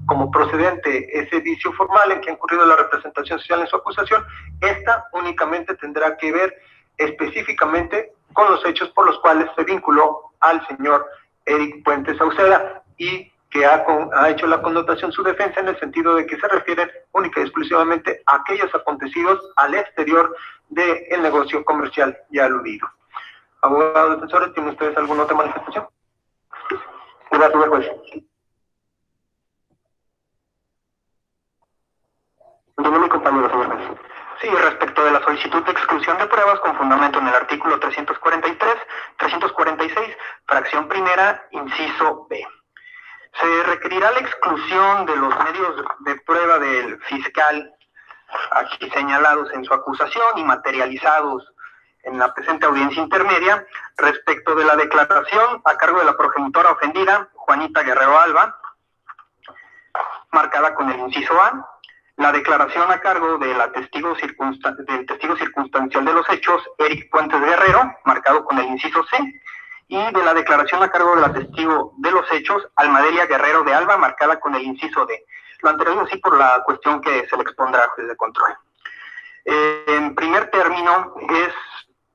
como procedente ese vicio formal en que ha incurrido la representación social en su acusación, esta únicamente tendrá que ver específicamente con los hechos por los cuales se vinculó al señor Eric Puente Sauceda y que ha hecho la connotación su defensa en el sentido de que se refieren única y exclusivamente a aquellos acontecidos al exterior del negocio comercial ya aludido. Abogados defensores, ¿tienen ustedes alguna otra manifestación? Gracias, señor juez. Dime mi compañero, señor juez. Sí, respecto de la solicitud de exclusión de pruebas con fundamento en el artículo 343, 346, fracción primera, inciso B. Se requerirá la exclusión de los medios de prueba del fiscal aquí señalados en su acusación y materializados en la presente audiencia intermedia respecto de la declaración a cargo de la progenitora ofendida, Juanita Guerrero Alba, marcada con el inciso A, la declaración a cargo de del testigo circunstancial de los hechos, Eric Puentes Guerrero, marcado con el inciso C, y de la declaración a cargo de la testigo de los hechos, Almadelia Guerrero de Alba, marcada con el inciso D. Lo anterior así por la cuestión que se le expondrá al juez de control. En primer término, es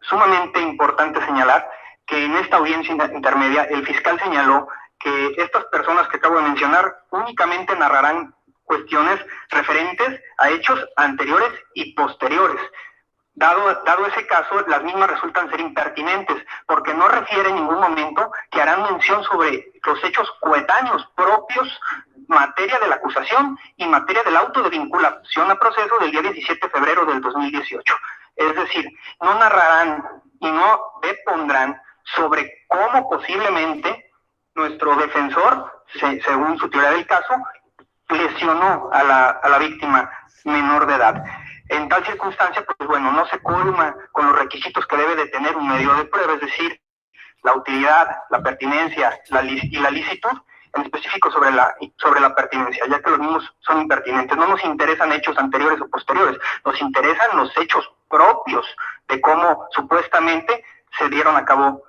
sumamente importante señalar que en esta audiencia intermedia el fiscal señaló que estas personas que acabo de mencionar únicamente narrarán cuestiones referentes a hechos anteriores y posteriores. Dado ese caso, las mismas resultan ser impertinentes, porque no refiere en ningún momento que harán mención sobre los hechos coetáneos propios, materia de la acusación y materia del auto de vinculación a proceso del día 17 de febrero del 2018. Es decir, no narrarán y no depondrán sobre cómo posiblemente nuestro defensor, según su teoría del caso, lesionó a la víctima menor de edad. En tal circunstancia, pues bueno, no se colma con los requisitos que debe de tener un medio de prueba, es decir, la utilidad, la pertinencia y la licitud, en específico sobre la pertinencia, ya que los mismos son impertinentes. No nos interesan hechos anteriores o posteriores, nos interesan los hechos propios de cómo supuestamente se dieron a cabo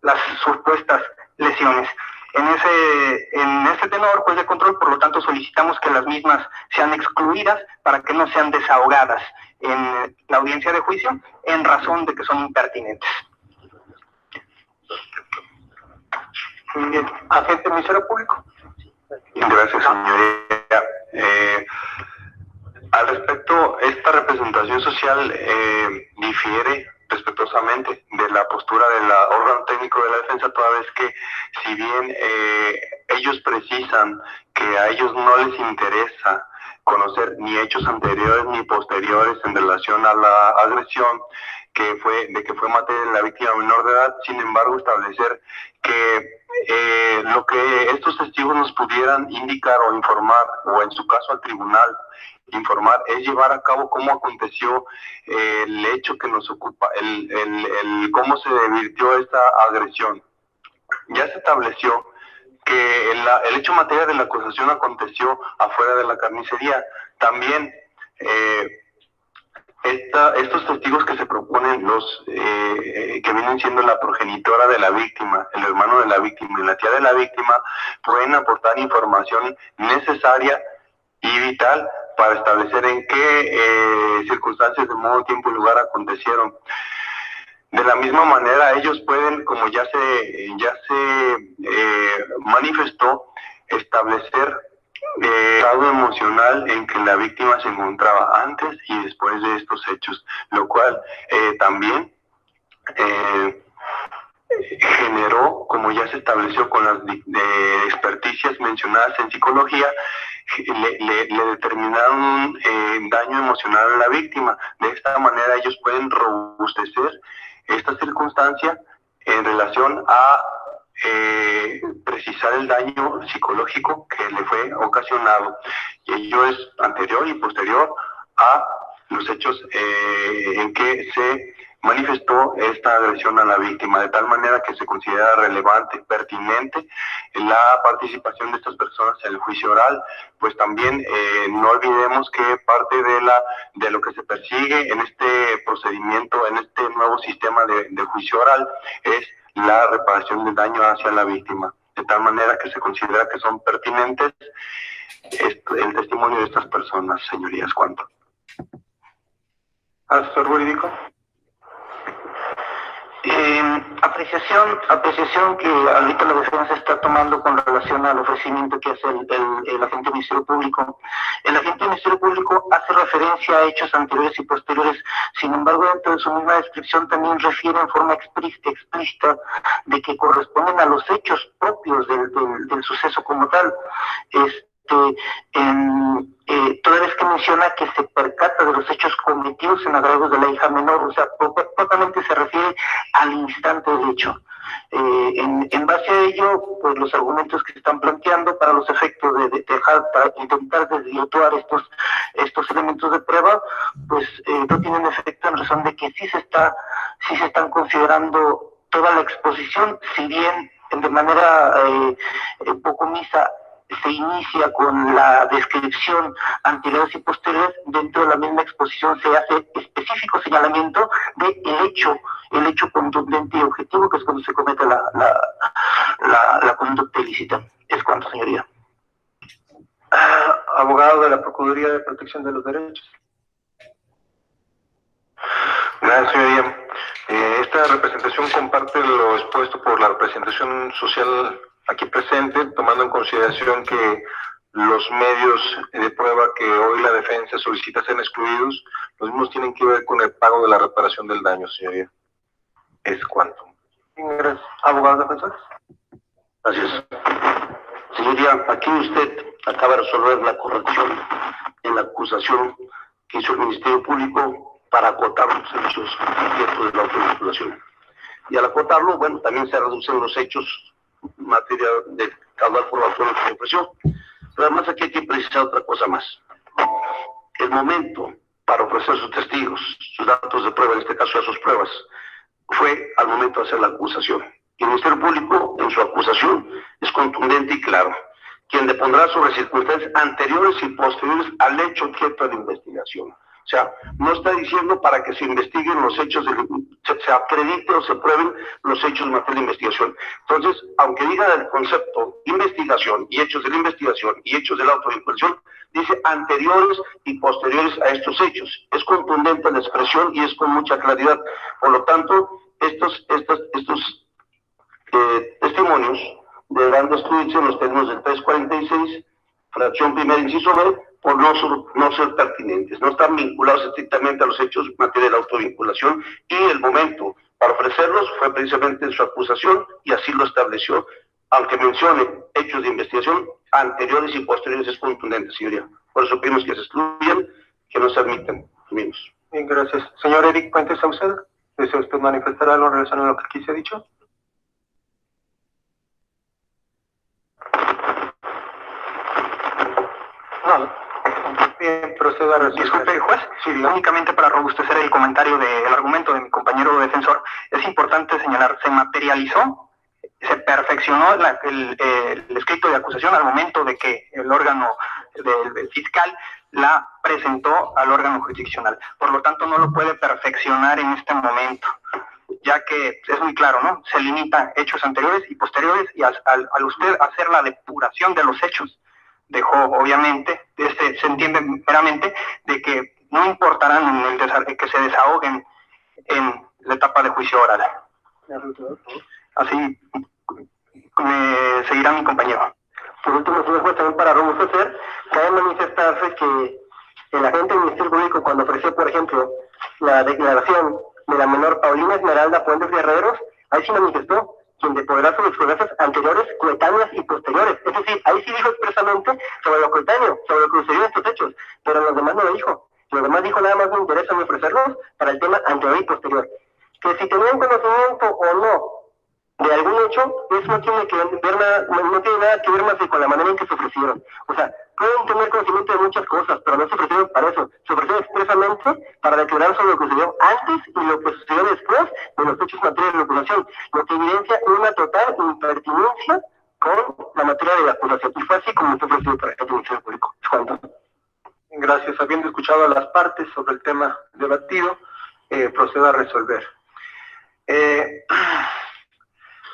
las supuestas lesiones. En este tenor, juez de control, por lo tanto, solicitamos que las mismas sean excluidas para que no sean desahogadas en la audiencia de juicio en razón de que son impertinentes. Muy bien. Agente Ministerio Público. Gracias, señoría. Al respecto, esta representación social difiere respetuosamente de la postura del órgano técnico de la defensa, toda vez que, si bien ellos precisan que a ellos no les interesa conocer ni hechos anteriores ni posteriores en relación a la agresión que fue materia de la víctima menor de edad, sin embargo establecer que lo que estos testigos nos pudieran indicar o informar, o en su caso al tribunal informar, es llevar a cabo cómo aconteció el hecho que nos ocupa, cómo se virtió esta agresión. Ya se estableció que el hecho material de la acusación aconteció afuera de la carnicería. También estos testigos que se proponen, que vienen siendo la progenitora de la víctima, el hermano de la víctima y la tía de la víctima, pueden aportar información necesaria y vital para establecer en qué circunstancias de modo, tiempo y lugar acontecieron. De la misma manera, ellos pueden, como ya se manifestó, establecer estado emocional en que la víctima se encontraba antes y después de estos hechos, lo cual también generó, como ya se estableció con las experticias mencionadas en psicología, le determinaron un daño emocional a la víctima. De esta manera ellos pueden robustecer esta circunstancia en relación a precisar el daño psicológico que le fue ocasionado, y ello es anterior y posterior a los hechos en que se manifestó esta agresión a la víctima, de tal manera que se considera relevante, pertinente la participación de estas personas en el juicio oral. Pues también no olvidemos que parte de lo que se persigue en este procedimiento, en este nuevo sistema de juicio oral, es la reparación del daño hacia la víctima, de tal manera que se considera que son pertinentes el testimonio de estas personas, señorías. ¿Cuánto? Asesor jurídico. Apreciación que ahorita la defensa está tomando con relación al ofrecimiento que hace el agente del Ministerio Público. El agente del Ministerio Público hace referencia a hechos anteriores y posteriores, sin embargo, dentro de su misma descripción también refiere en forma explícita de que corresponden a los hechos propios del suceso como tal. Toda vez que menciona que se percata de los hechos cometidos en agravio de la hija menor, o sea, propiamente se refiere al instante del hecho. En base a ello, pues los argumentos que se están planteando para los efectos para intentar desvirtuar estos elementos de prueba, pues no tienen efecto en razón de que sí se están considerando toda la exposición, si bien de manera poco omisa se inicia con la descripción anteriores y posteriores. Dentro de la misma exposición se hace específico señalamiento del el hecho contundente y objetivo, que es cuando se comete la conducta ilícita. Es cuanto, señoría. Abogado de la Procuraduría de Protección de los Derechos. Gracias, señoría. Esta representación comparte lo expuesto por la representación social aquí presente, tomando en consideración que los medios de prueba que hoy la defensa solicita sean excluidos, los mismos tienen que ver con el pago de la reparación del daño, señoría. Es cuanto. Gracias. Abogado defensor. Gracias. Señoría, aquí usted acaba de resolver la corrección en la acusación que hizo el Ministerio Público para acotar los hechos dentro de la autoviculación. Y al acotarlo, bueno, también se reducen los hechos en materia de caudal probatorio que se ofreció. Pero además aquí hay que precisar otra cosa más. El momento para ofrecer sus testigos, sus datos de prueba, en este caso de sus pruebas, fue al momento de hacer la acusación. Y el Ministerio Público, en su acusación, es contundente y claro, quien depondrá sobre circunstancias anteriores y posteriores al hecho objeto de la investigación. O sea, no está diciendo para que se investiguen los hechos, se acredite o se prueben los hechos en materia de investigación. Entonces, aunque diga el concepto investigación y hechos de la investigación y hechos de la autovinculación, dice anteriores y posteriores a estos hechos. Es contundente la expresión y es con mucha claridad. Por lo tanto, estos testimonios deberán destruirse en los términos del 346, fracción primera, inciso B, por no ser pertinentes, no están vinculados estrictamente a los hechos en materia de la autovinculación, y el momento para ofrecerlos fue precisamente en su acusación, y así lo estableció, aunque mencione hechos de investigación anteriores y posteriores, es contundente, señoría. Por eso pedimos que se excluyan, que no se admitan menos. Bien, gracias. Señor Eric Puentes Sauceda, ¿desea usted manifestar algo en relación a lo que aquí se ha dicho? No. Bien, procedo a resolver. Disculpe, juez, sí, únicamente para robustecer el comentario del argumento de mi compañero defensor, es importante señalar, se materializó, se perfeccionó el escrito de acusación al momento de que el órgano del fiscal la presentó al órgano jurisdiccional. Por lo tanto, no lo puede perfeccionar en este momento, ya que es muy claro, ¿no? Se limita a hechos anteriores y posteriores, y al usted hacer la depuración de los hechos, dejó, obviamente, se entiende meramente de que no importarán que se desahoguen en la etapa de juicio oral. Así me seguirá mi compañero. Por último, señor juez, también para robustecer, cabe manifestarse que el agente del Ministerio Público, cuando ofreció, por ejemplo, la declaración de la menor Paulina Esmeralda Puentes Guerreros, ahí sí manifestó quien depoderá sobre experiencias anteriores, coetáneas y posteriores. Es decir, ahí sí dijo expresamente sobre lo coetáneo, sobre lo que sucedió en estos hechos, pero los demás no lo dijo. Los demás dijo nada más me interesa ofrecerlos para el tema anterior y posterior. Que si tenían conocimiento o no de algún hecho, eso no tiene nada que ver más que con la manera en que se ofrecieron. O sea, pueden tener conocimiento de muchas cosas, pero no se ofrecieron para eso. Se ofrecieron expresamente para declarar sobre lo que sucedió antes y lo que sucedió después de los hechos materiales de la acusación, lo que evidencia una total impertinencia con la materia de la acusación. Y fue así como se ofreció para el Ministerio Público. ¿Cuánto? Gracias. Habiendo escuchado a las partes sobre el tema debatido, procedo a resolver.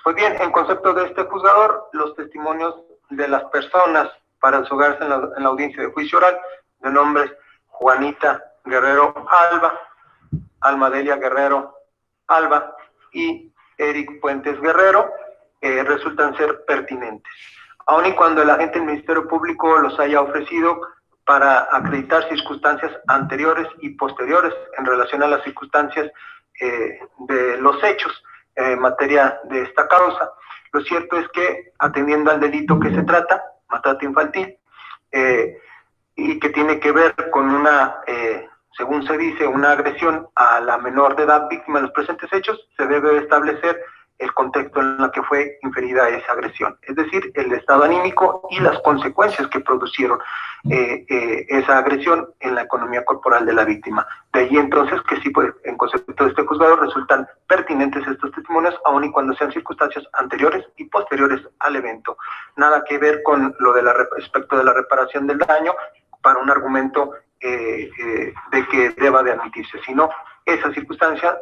Pues bien, en concepto de este juzgador, los testimonios de las personas para desahogarse en la audiencia de juicio oral, de nombres Juanita Guerrero Alba, Almadelia Guerrero Alba y Eric Puentes Guerrero, resultan ser pertinentes. Aun y cuando el agente del Ministerio Público los haya ofrecido para acreditar circunstancias anteriores y posteriores en relación a las circunstancias de los hechos, en materia de esta causa. Lo cierto es que, atendiendo al delito que se trata, maltrato infantil, y que tiene que ver con una, según se dice, una agresión a la menor de edad víctima de los presentes hechos, se debe establecer el contexto en el que fue inferida esa agresión, es decir, el estado anímico y las consecuencias que producieron esa agresión en la economía corporal de la víctima. De ahí entonces que sí, pues, en concepto de este juzgado resultan pertinentes estos testimonios, aun y cuando sean circunstancias anteriores y posteriores al evento. Nada que ver con lo de respecto de la reparación del daño para un argumento de que deba de admitirse, sino esa circunstancia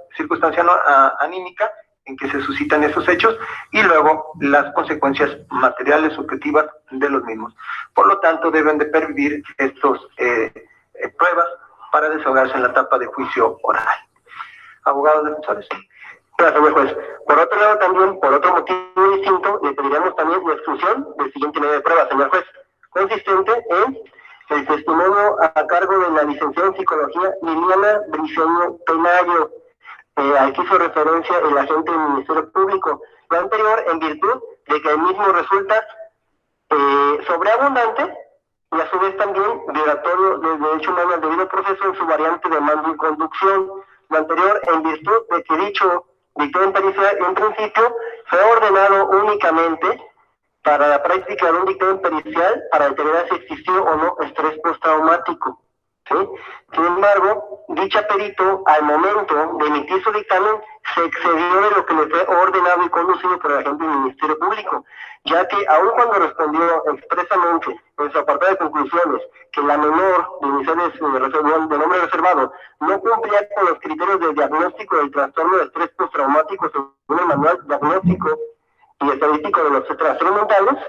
anímica en que se suscitan esos hechos y luego las consecuencias materiales objetivas de los mismos. Por lo tanto, deben de pervivir estos pruebas para desahogarse en la etapa de juicio oral. Abogados defensores. Gracias, señor juez. Por otro lado, también, por otro motivo distinto, le pediríamos también la exclusión del siguiente medio de prueba, señor juez, consistente en el testimonio a cargo de la licenciada en psicología Liliana Briceño Penayo. Aquí hizo referencia el agente del Ministerio Público. Lo anterior, en virtud de que el mismo resulta sobreabundante y a su vez también violatorio del derecho humano al debido proceso en su variante de mando y conducción. Lo anterior, en virtud de que dicho dictamen pericial en principio fue ordenado únicamente para la práctica de un dictamen pericial para determinar si existió o no estrés postraumático. ¿sí? Sin embargo, dicha perito, al momento de emitir su dictamen, se excedió de lo que le fue ordenado y conducido por el agente del Ministerio Público, ya que aun cuando respondió expresamente en su apartado de conclusiones que la menor de iniciales de nombre reservado no cumplía con los criterios de diagnóstico del trastorno de estrés postraumático según el manual diagnóstico y estadístico de los trastornos mentales,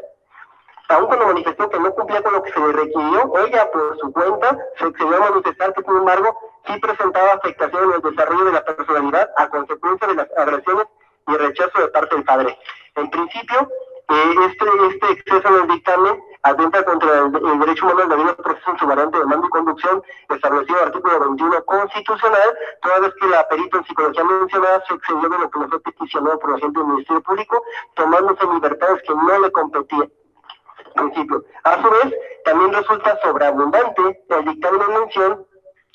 aun cuando manifestó que no cumplía con lo que se le requirió, ella por su cuenta se excedió a manifestar que, sin embargo, sí presentaba afectación en el desarrollo de la personalidad a consecuencia de las agresiones y rechazo de parte del padre. En principio, este exceso en el dictamen atenta contra el derecho humano al debido proceso en su variante de mando y conducción establecido en el artículo 21 constitucional, toda vez que la perito en psicología mencionada se excedió de lo que le fue peticionado por el agente del Ministerio Público, tomándose libertades que no le competían. Principio. A su vez, también resulta sobreabundante el dictamen en mención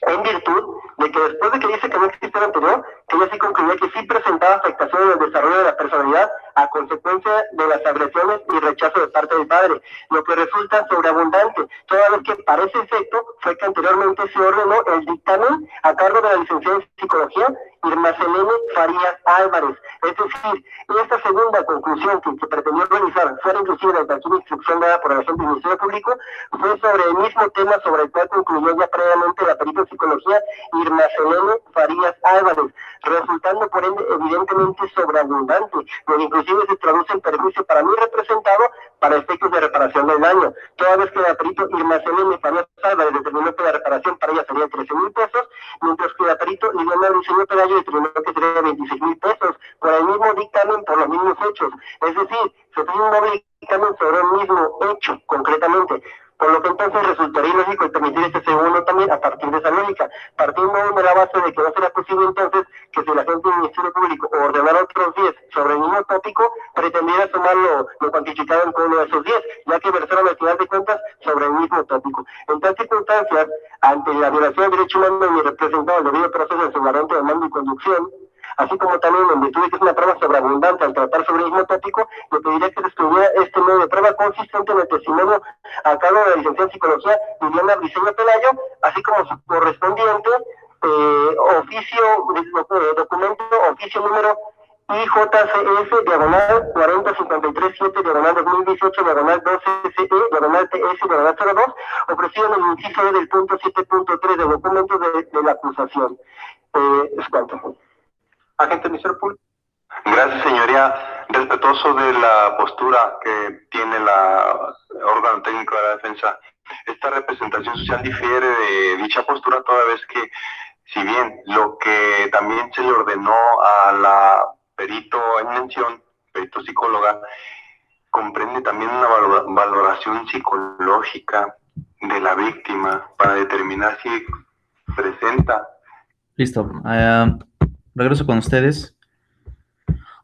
en virtud de que después de que dice que no existe el anterior, que ella sí concluyó que sí presentaba afectación en el desarrollo de la personalidad a consecuencia de las agresiones y rechazo de parte del padre, lo que resulta sobreabundante, toda vez que para ese efecto fue que anteriormente se ordenó el dictamen a cargo de la licenciada en psicología Irma Selene Farías Álvarez. Es decir, esta segunda conclusión que pretendió realizar fuera inclusive de la instrucción dada por el agente del Ministerio Público, fue sobre el mismo tema sobre el cual concluyó ya previamente la perita en psicología Irma Selene Farías Álvarez, resultando por ende evidentemente sobreabundante, lo que inclusive se traduce en perjuicio para mí representado para efectos de reparación del daño, toda vez que la perito Irma Selene Farías Álvarez determinó que la reparación para ella sería 13,000 pesos, mientras que la perito Liliana Briceño Pelayo determinó que sería 26,000 pesos, por el mismo dictamen, por los mismos hechos. Es decir, se tiene un doble dictamen sobre el mismo hecho, concretamente. Por lo que entonces resultaría ilógico permitir este segundo también a partir de esa lógica, partiendo de la base de que no será posible entonces que si la gente del Ministerio Público ordenara otros 10 sobre el mismo tópico, pretendiera sumar lo cuantificado en cada uno de esos 10, ya que versaron al final de cuentas sobre el mismo tópico. En tal circunstancias, ante la violación del derecho humano de mi representado el debido proceso en su variante de mando y conducción, así como también en virtud de que es una prueba sobreabundante al tratar sobre el mismo tópico, le pediría que se estudiara este medio de prueba consistente en el testimonio a cargo de la licenciada en psicología Liliana Briceño Pelayo, así como su correspondiente documento oficio número IJCS, diagonal 40537, diagonal 2018, diagonal 12CE, diagonal TS, diagonal 02, ofrecido en el inciso E del punto 7.3 del documento de la acusación. Es cuanto. Agente del Ministerio Público. Gracias, señoría. Respetuoso de la postura que tiene la órgano técnico de la defensa, esta representación social difiere de dicha postura, toda vez que, si bien lo que también se le ordenó a la perito en mención, perito psicóloga, comprende también una valoración psicológica de la víctima para determinar si presenta. Listo. Regreso con ustedes.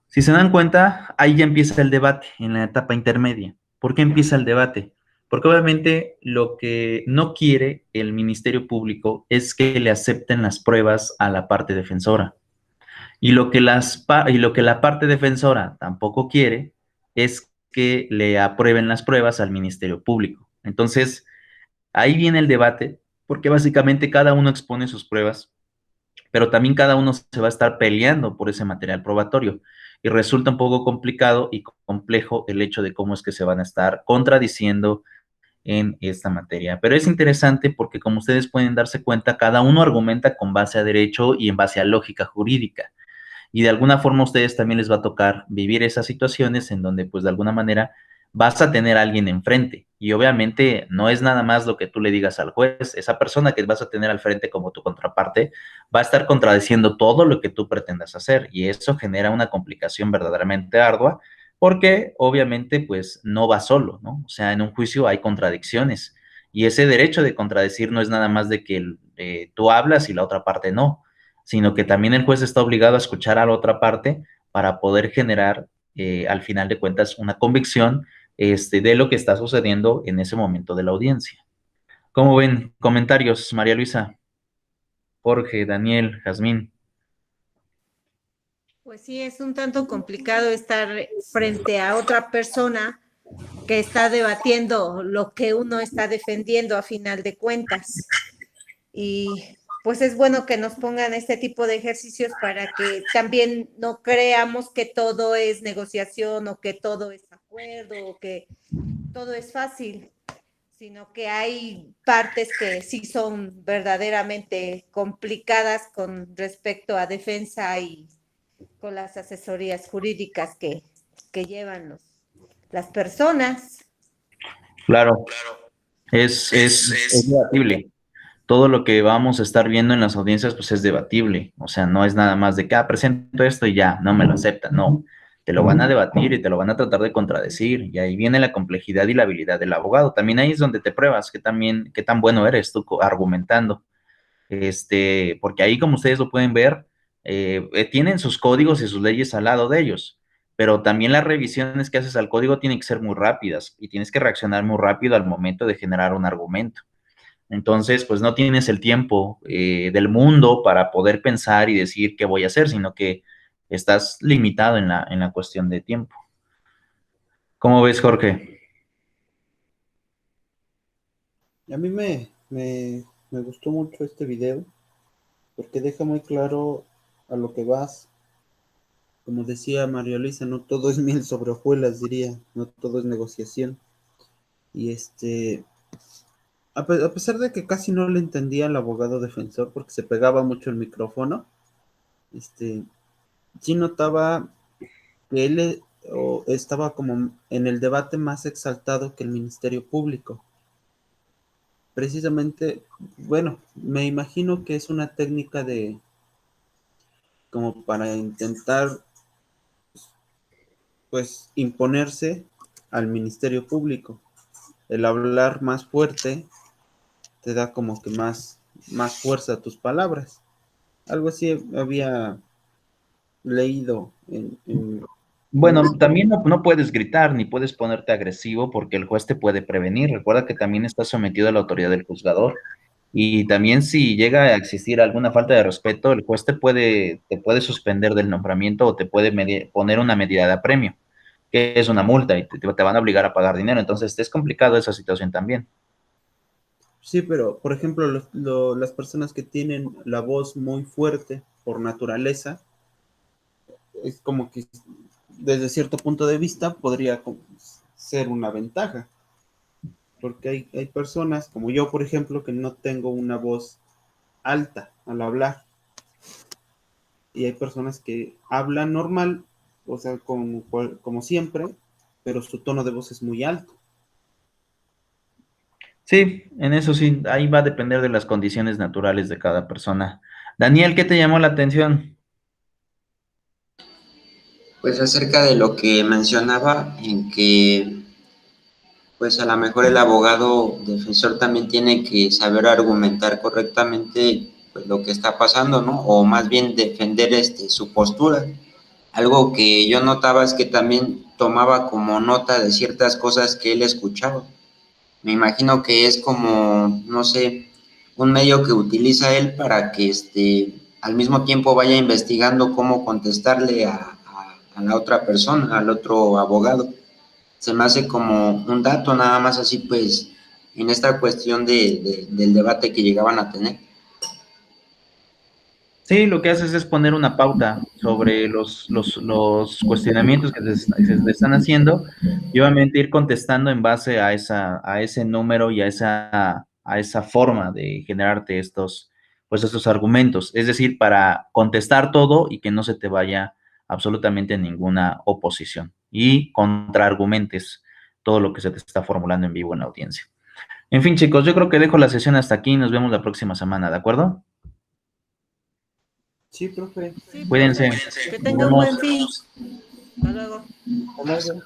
Si se dan cuenta, ahí ya empieza el debate en la etapa intermedia. ¿Por qué empieza el debate? Porque obviamente lo que no quiere el Ministerio Público es que le acepten las pruebas a la parte defensora. Y lo que la parte defensora tampoco quiere es que le aprueben las pruebas al Ministerio Público. Entonces, ahí viene el debate, porque básicamente cada uno expone sus pruebas, pero también cada uno se va a estar peleando por ese material probatorio. Y resulta un poco complicado y complejo el hecho de cómo es que se van a estar contradiciendo en esta materia. Pero es interesante porque, como ustedes pueden darse cuenta, cada uno argumenta con base a derecho y en base a lógica jurídica. Y de alguna forma a ustedes también les va a tocar vivir esas situaciones en donde, pues, de alguna manera vas a tener a alguien enfrente. Y obviamente no es nada más lo que tú le digas al juez. Esa persona que vas a tener al frente como tu contraparte va a estar contradiciendo todo lo que tú pretendas hacer. Y eso genera una complicación verdaderamente ardua porque obviamente pues no va solo, ¿no? O sea, en un juicio hay contradicciones. Y ese derecho de contradecir no es nada más de que tú hablas y la otra parte no, sino que también el juez está obligado a escuchar a la otra parte para poder generar al final de cuentas una convicción de lo que está sucediendo en ese momento de la audiencia. ¿Cómo ven? Comentarios, María Luisa, Jorge, Daniel, Jazmín. Pues sí, es un tanto complicado estar frente a otra persona que está debatiendo lo que uno está defendiendo a final de cuentas. Y pues es bueno que nos pongan este tipo de ejercicios para que también no creamos que todo es negociación o que todo es acuerdo o que todo es fácil, sino que hay partes que sí son verdaderamente complicadas con respecto a defensa y con las asesorías jurídicas que llevan las personas. Claro, es debatible. Todo lo que vamos a estar viendo en las audiencias, pues es debatible. O sea, no es nada más de que, presento esto y ya, no me lo aceptan. No, te lo van a debatir y te lo van a tratar de contradecir. Y ahí viene la complejidad y la habilidad del abogado. También ahí es donde te pruebas qué tan bueno eres tú argumentando. Porque ahí, como ustedes lo pueden ver, tienen sus códigos y sus leyes al lado de ellos. Pero también las revisiones que haces al código tienen que ser muy rápidas y tienes que reaccionar muy rápido al momento de generar un argumento. Entonces, pues no tienes el tiempo del mundo para poder pensar y decir qué voy a hacer, sino que estás limitado en la cuestión de tiempo. ¿Cómo ves, Jorge? A mí me gustó mucho este video porque deja muy claro a lo que vas. Como decía María Luisa, no todo es miel sobre hojuelas, diría, no todo es negociación. Y a pesar de que casi no le entendía al abogado defensor porque se pegaba mucho el micrófono, sí notaba que él estaba como en el debate más exaltado que el Ministerio Público. Precisamente, bueno, me imagino que es una técnica como para intentar, pues, imponerse al Ministerio Público. El hablar más fuerte te da como que más fuerza a tus palabras. Algo así había leído Bueno, también no puedes gritar ni puedes ponerte agresivo porque el juez te puede prevenir. Recuerda que también está sometido a la autoridad del juzgador. Y también si llega a existir alguna falta de respeto, el juez te puede suspender del nombramiento o te puede poner una medida de apremio, que es una multa y te van a obligar a pagar dinero. Entonces es complicado esa situación también. Sí, pero por ejemplo, las personas que tienen la voz muy fuerte por naturaleza, es como que desde cierto punto de vista podría ser una ventaja. Porque hay personas como yo, por ejemplo, que no tengo una voz alta al hablar. Y hay personas que hablan normal, o sea, como siempre, pero su tono de voz es muy alto. Sí, en eso sí, ahí va a depender de las condiciones naturales de cada persona. Daniel, ¿qué te llamó la atención? Pues acerca de lo que mencionaba, en que pues a lo mejor el abogado defensor también tiene que saber argumentar correctamente pues, lo que está pasando, ¿no? O más bien defender su postura. Algo que yo notaba es que también tomaba como nota de ciertas cosas que él escuchaba. Me imagino que es como, no sé, un medio que utiliza él para que al mismo tiempo vaya investigando cómo contestarle a la otra persona, al otro abogado. Se me hace como un dato nada más así, pues, en esta cuestión del debate que llegaban a tener. Sí, lo que haces es poner una pauta sobre los cuestionamientos que se están haciendo y obviamente ir contestando en base a ese número y a esa forma de generarte estos argumentos. Es decir, para contestar todo y que no se te vaya absolutamente ninguna oposición y contraargumentes todo lo que se te está formulando en vivo en la audiencia. En fin, chicos, yo creo que dejo la sesión hasta aquí y nos vemos la próxima semana, ¿de acuerdo? Sí, profe. Sí, Cuídense. profe. Que tenga un buen fin. Hasta luego. Hasta luego.